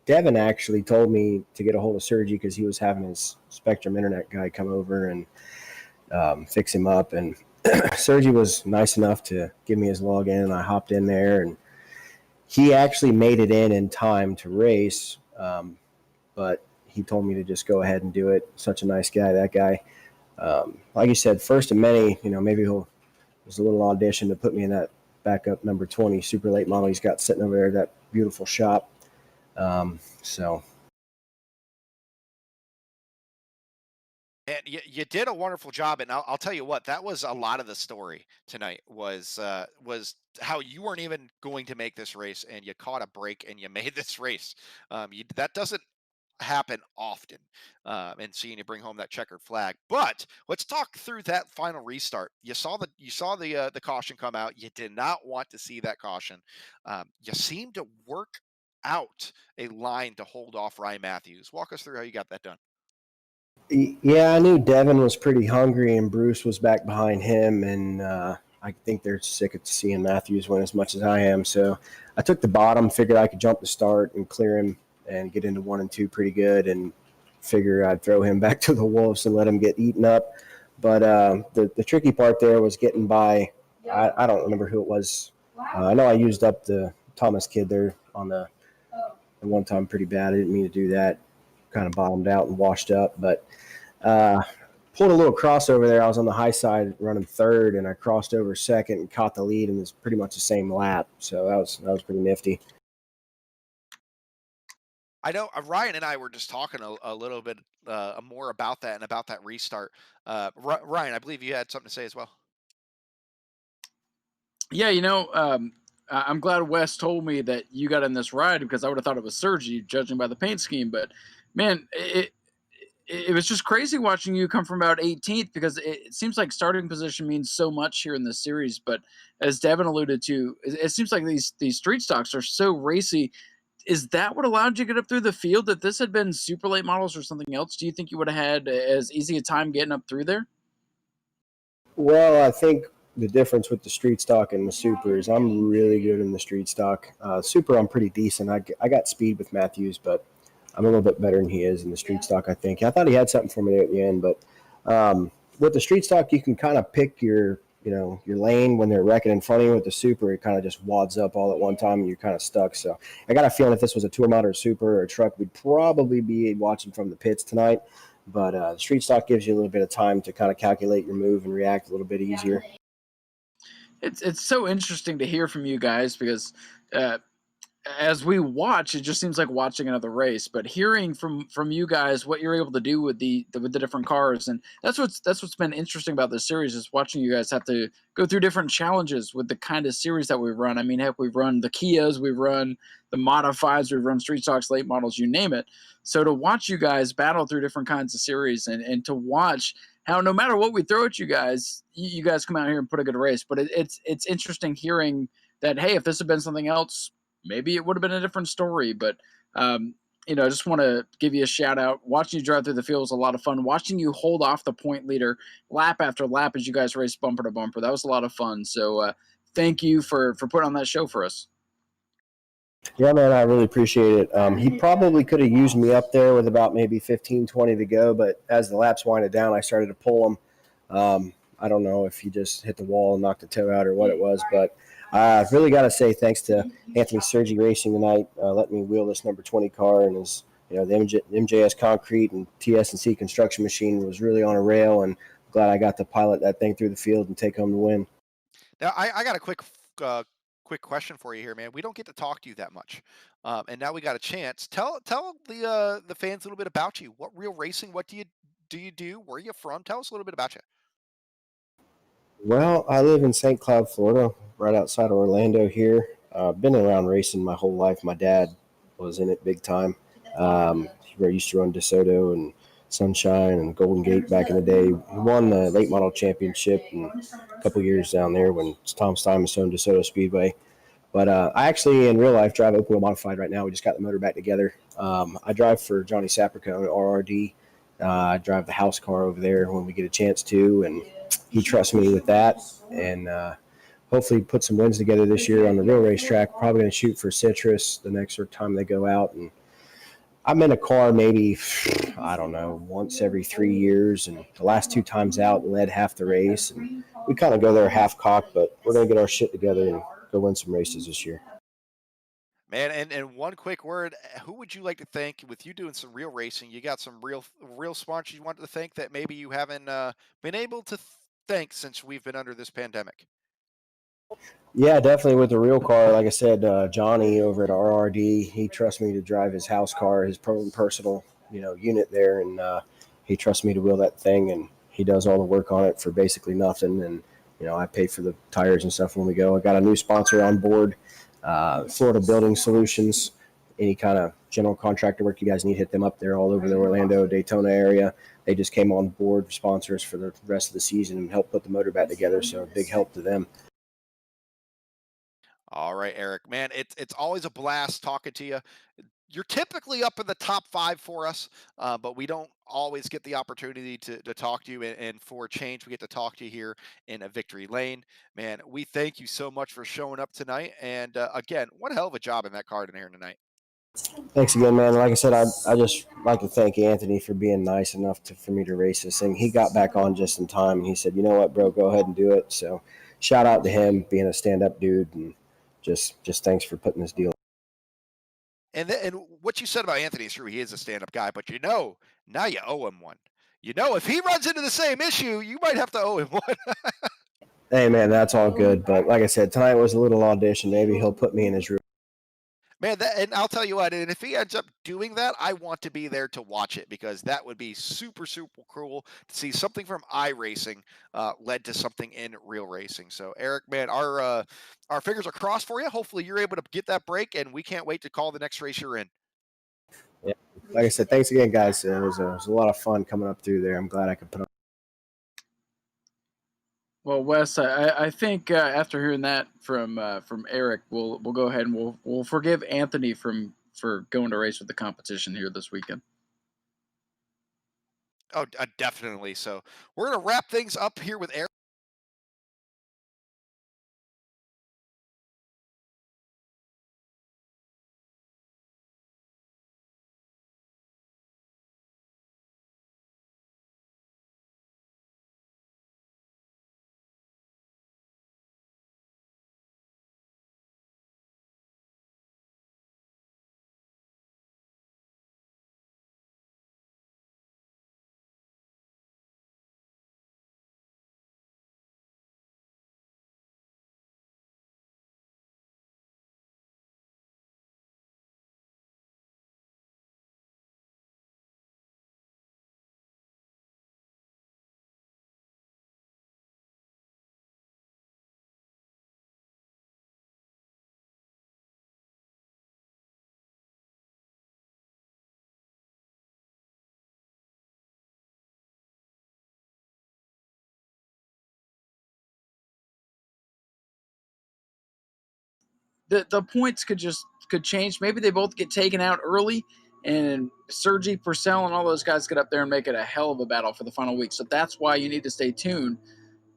Devin actually told me to get a hold of Sergi because he was having his Spectrum internet guy come over and fix him up. And Sergi was nice enough to give me his login, and I hopped in there, and he actually made it in time to race, but he told me to just go ahead and do it. Such a nice guy, that guy. Like you said, first of many, maybe there's a little audition to put me in that backup number 20 super late model he's got sitting over there, that beautiful shop. So. And you did a wonderful job, and I'll tell you what, that was a lot of the story tonight was how you weren't even going to make this race, and you caught a break and you made this race. That doesn't happen often, and seeing you bring home that checkered flag. But let's talk through that final restart. You saw the caution come out. You did not want to see that caution. You seemed to work out a line to hold off Ryan Matthews. Walk us through how you got that done. Yeah, I knew Devin was pretty hungry, and Bruce was back behind him, and I think they're sick of seeing Matthews win as much as I am. So I took the bottom, figured I could jump the start and clear him and get into 1 and 2 pretty good, and figure I'd throw him back to the wolves and let him get eaten up. But the tricky part there was getting by. I don't remember who it was. I know I used up the Thomas kid there on the one time pretty bad. I didn't mean to do that. Kind of bottomed out and washed up, but pulled a little crossover there. I was on the high side running third, and I crossed over second and caught the lead, and it was pretty much the same lap. So that was pretty nifty. I know Ryan and I were just talking a little bit more about that and about that restart. Ryan, I believe you had something to say as well. Yeah, I'm glad Wes told me that you got in this ride because I would have thought it was Sergi, judging by the paint scheme. But man, it was just crazy watching you come from about 18th because it seems like starting position means so much here in this series. But as Devin alluded to, it seems like these street stocks are so racy. Is that what allowed you to get up through the field? If this had been super late models or something else, do you think you would have had as easy a time getting up through there? Well, I think the difference with the street stock and the super is I'm really good in the street stock. Super, I'm pretty decent. I got speed with Matthews, but I'm a little bit better than he is in the street stock, I think. I thought he had something for me there at the end, but with the street stock, you can kind of pick your lane when they're wrecking in front of you. With the super, it kind of just wads up all at one time and you're kind of stuck. So I got a feeling if this was a tour mod or a super or a truck, we'd probably be watching from the pits tonight. But the street stock gives you a little bit of time to kind of calculate your move and react a little bit easier. It's so interesting to hear from you guys because as we watch, it just seems like watching another race. But hearing from you guys what you're able to do with the different cars, and that's what's been interesting about this series is watching you guys have to go through different challenges with the kind of series that we run. I mean, heck, we've run the Kias, we've run the modifieds, we've run street stocks, late models, you name it. So to watch you guys battle through different kinds of series and to watch how no matter what we throw at you guys, you guys come out here and put a good race. But it's interesting hearing that, hey, if this had been something else, maybe it would have been a different story. But I just want to give you a shout out. Watching you drive through the field was a lot of fun. Watching you hold off the point leader lap after lap as you guys raced bumper to bumper, that was a lot of fun. So thank you for putting on that show for us. Yeah, man, I really appreciate it. He probably could have used me up there with about maybe 15, 20 to go, but as the laps winded down, I started to pull him. I don't know if he just hit the wall and knocked the toe out or what it was, but I've really got to say thanks to Anthony Sergi Racing tonight, letting me wheel this number 20 car, and his, the MJS Concrete and TS&C construction machine was really on a rail, and I'm glad I got to pilot that thing through the field and take home the win. Now, I got a quick question for you here, man. We don't get to talk to you that much, and now we got a chance. Tell the fans a little bit about you. What real racing? What do you do? Where are you from? Tell us a little bit about you. Well, I live in St. Cloud, Florida, right outside of Orlando here. Been around racing my whole life. My dad was in it big time. He used to run DeSoto and Sunshine and Golden Gate back in the day. He won the late model championship and a couple years down there when Tom Steinmetz owned DeSoto Speedway. But I actually, in real life, drive open wheel modified right now. We just got the motor back together. I drive for Johnny Saprico at RRD. I drive the house car over there when we get a chance to, and he trusts me with that. And hopefully put some wins together this year on the real racetrack. Probably going to shoot for Citrus the next time they go out. And I'm in a car maybe, I don't know, once every 3 years. And the last 2 times out, led half the race. And we kind of go there half cocked, but we're going to get our shit together and go win some races this year. Man, and one quick word, who would you like to thank with you doing some real racing? You got some real sponsors you want to thank that maybe you haven't been able to thank since we've been under this pandemic? Yeah, definitely with the real car. Like I said, Johnny over at RRD, he trusts me to drive his house car, his personal, unit there, and he trusts me to wheel that thing, and he does all the work on it for basically nothing. And I pay for the tires and stuff when we go. I got a new sponsor on board, Florida Building Solutions. Any kind of general contractor work you guys need, hit them up. They're all over the Orlando, Daytona area. They just came on board sponsors for the rest of the season and helped put the motor back together. So big help to them. All right, Eric, man, it's always a blast talking to you. You're typically up in the top 5 for us, but we don't always get the opportunity to talk to you. And for a change, we get to talk to you here in a victory lane. Man, we thank you so much for showing up tonight. And again, what a hell of a job in that car in here tonight. Thanks again, man. Like I said, I just like to thank Anthony for being nice enough for me to race this thing. He got back on just in time, and he said, "You know what, bro, go ahead and do it." So shout out to him being a stand-up dude, and just thanks for putting this deal. And what you said about Anthony is true. He is a stand-up guy, but now you owe him one. If he runs into the same issue, you might have to owe him one. Hey, man, that's all good. But like I said, tonight was a little audition. Maybe he'll put me in his room. Man, and I'll tell you what, and if he ends up doing that, I want to be there to watch it because that would be super, super cool to see something from iRacing led to something in real racing. So, Eric, man, our fingers are crossed for you. Hopefully, you're able to get that break, and we can't wait to call the next race you're in. Yeah. Like I said, thanks again, guys. It was a lot of fun coming up through there. I'm glad I could put on. Well, Wes, I think after hearing that from Eric, we'll go ahead and we'll forgive Anthony for going to race with the competition here this weekend. Oh, definitely. So we're going to wrap things up here with Eric. The points could change. Maybe they both get taken out early, and Sergi, Purcell, and all those guys get up there and make it a hell of a battle for the final week. So that's why you need to stay tuned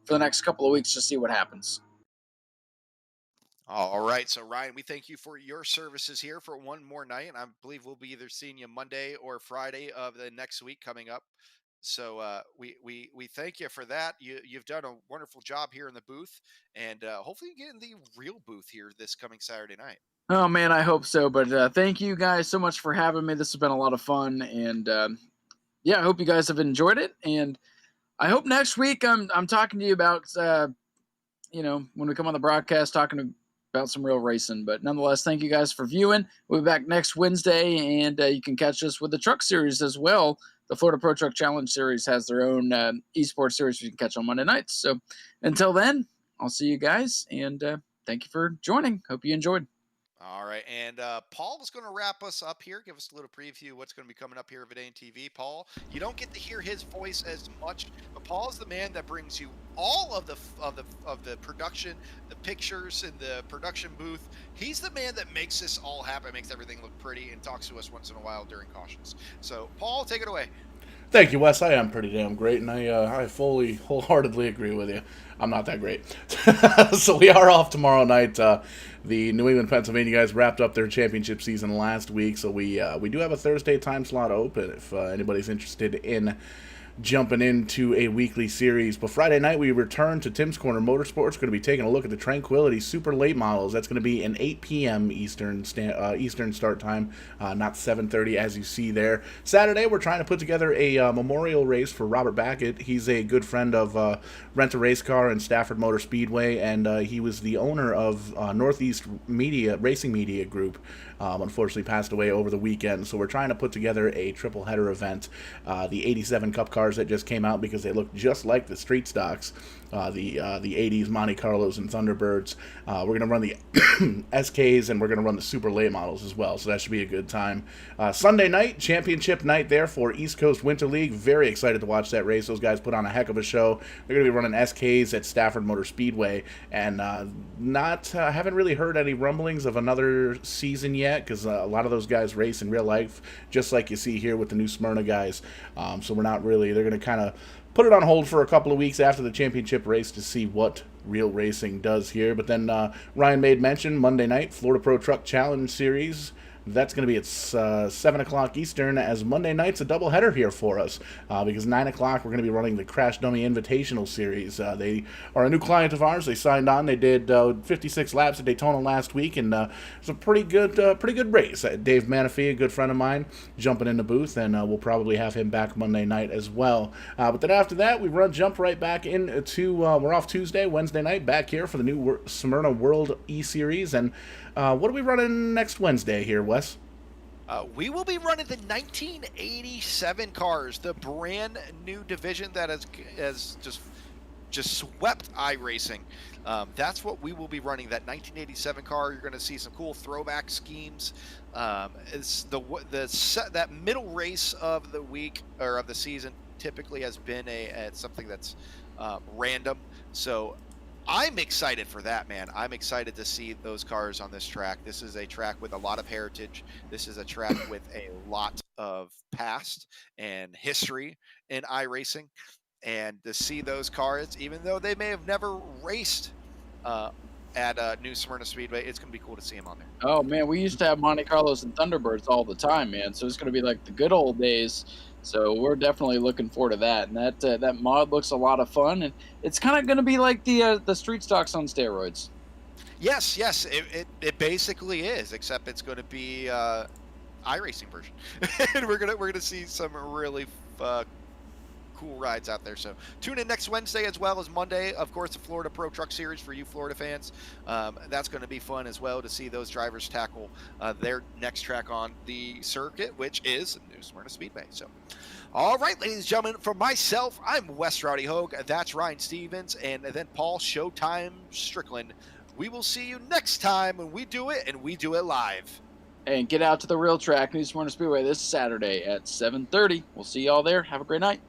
for the next couple of weeks to see what happens. All right. So, Ryan, we thank you for your services here for one more night. And I believe we'll be either seeing you Monday or Friday of the next week coming up. So we thank you for that. You've done a wonderful job here in the booth, and hopefully you get in the real booth here this coming Saturday night. Oh man, I hope so. But thank you guys so much for having me. This has been a lot of fun, and yeah, I hope you guys have enjoyed it. And I hope next week I'm talking to you about when we come on the broadcast talking about some real racing. But nonetheless, thank you guys for viewing. We'll be back next Wednesday, and you can catch us with the truck series as well. The Florida Pro Truck Challenge Series has their own esports series you can catch on Monday nights. So until then, I'll see you guys, and thank you for joining. Hope you enjoyed. All right, and Paul is going to wrap us up here. Give us a little preview of what's going to be coming up here at VidaneTV. Paul, you don't get to hear his voice as much, but Paul is the man that brings you all of the production, the pictures, and the production booth. He's the man that makes this all happen, makes everything look pretty, and talks to us once in a while during cautions. So, Paul, take it away. Thank you, Wes. I am pretty damn great, and I fully, wholeheartedly agree with you. I'm not that great. So we are off tomorrow night. The New England, Pennsylvania guys wrapped up their championship season last week, so we do have a Thursday time slot open if anybody's interested in jumping into a weekly series. But Friday night, we return to Tim's Corner Motorsports. Going to be taking a look at the Tranquility Super Late Models. That's going to be an 8 p.m. Eastern start time, not 7:30 as you see there. Saturday, we're trying to put together a memorial race for Robert Backett. He's a good friend of Rent a Race Car and Stafford Motor Speedway, and he was the owner of Northeast Racing Media Group. Unfortunately passed away over the weekend, so we're trying to put together a triple header event. The 87 Cup cars that just came out because they look just like the street stocks, the 80s Monte Carlos and Thunderbirds. We're going to run the SKs, and we're going to run the super late models as well, so that should be a good time. Sunday night, championship night there for East Coast Winter League. Very excited to watch that race. Those guys put on a heck of a show. They're going to be running SKs at Stafford Motor Speedway, and haven't really heard any rumblings of another season yet, because a lot of those guys race in real life, just like you see here with the new Smyrna guys. So we're not really, they're going to kind of put it on hold for a couple of weeks after the championship race to see what real racing does here. But then Ryan made mention Monday night, Florida Pro Truck Challenge Series. That's going to be at 7 o'clock Eastern, as Monday night's a doubleheader here for us, because 9 o'clock we're going to be running the Crash Dummy Invitational Series. They are a new client of ours. They signed on. They did 56 laps at Daytona last week, and it's a pretty good race. Dave Manafee, a good friend of mine, jumping in the booth, and we'll probably have him back Monday night as well. But then after that, we jump right back into, we're off Tuesday, Wednesday night, back here for the new Smyrna World E-Series. And what are we running next Wednesday here, Wes? We will be running the 1987 cars, the brand new division that has just swept iRacing. That's what we will be running, that 1987 car. You're going to see some cool throwback schemes. It's that middle race of the week or of the season typically has been something that's random. So I'm excited for that, man. I'm excited to see those cars on this track. This is a track with a lot of heritage. This is a track with a lot of past and history in iRacing. And to see those cars, even though they may have never raced at New Smyrna Speedway, it's going to be cool to see them on there. Oh, man, we used to have Monte Carlos and Thunderbirds all the time, man. So it's going to be like the good old days. So we're definitely looking forward to that. And that mod looks a lot of fun. And it's kind of going to be like the street stocks on steroids. Yes, it basically is, except it's going to be iRacing version. And we're gonna see some really cool rides out there. So tune in next Wednesday as well as Monday. Of course, the Florida Pro Truck Series for you Florida fans. That's going to be fun as well to see those drivers tackle their next track on the circuit, which is New Smyrna Speedway. So, all right, ladies and gentlemen, for myself, I'm Wes Rowdy Hogue. That's Ryan Stevens, and then Paul Showtime Strickland. We will see you next time when we do it, and we do it live. And get out to the real track, New Smyrna Speedway, this Saturday at 7:30. We'll see you all there. Have a great night.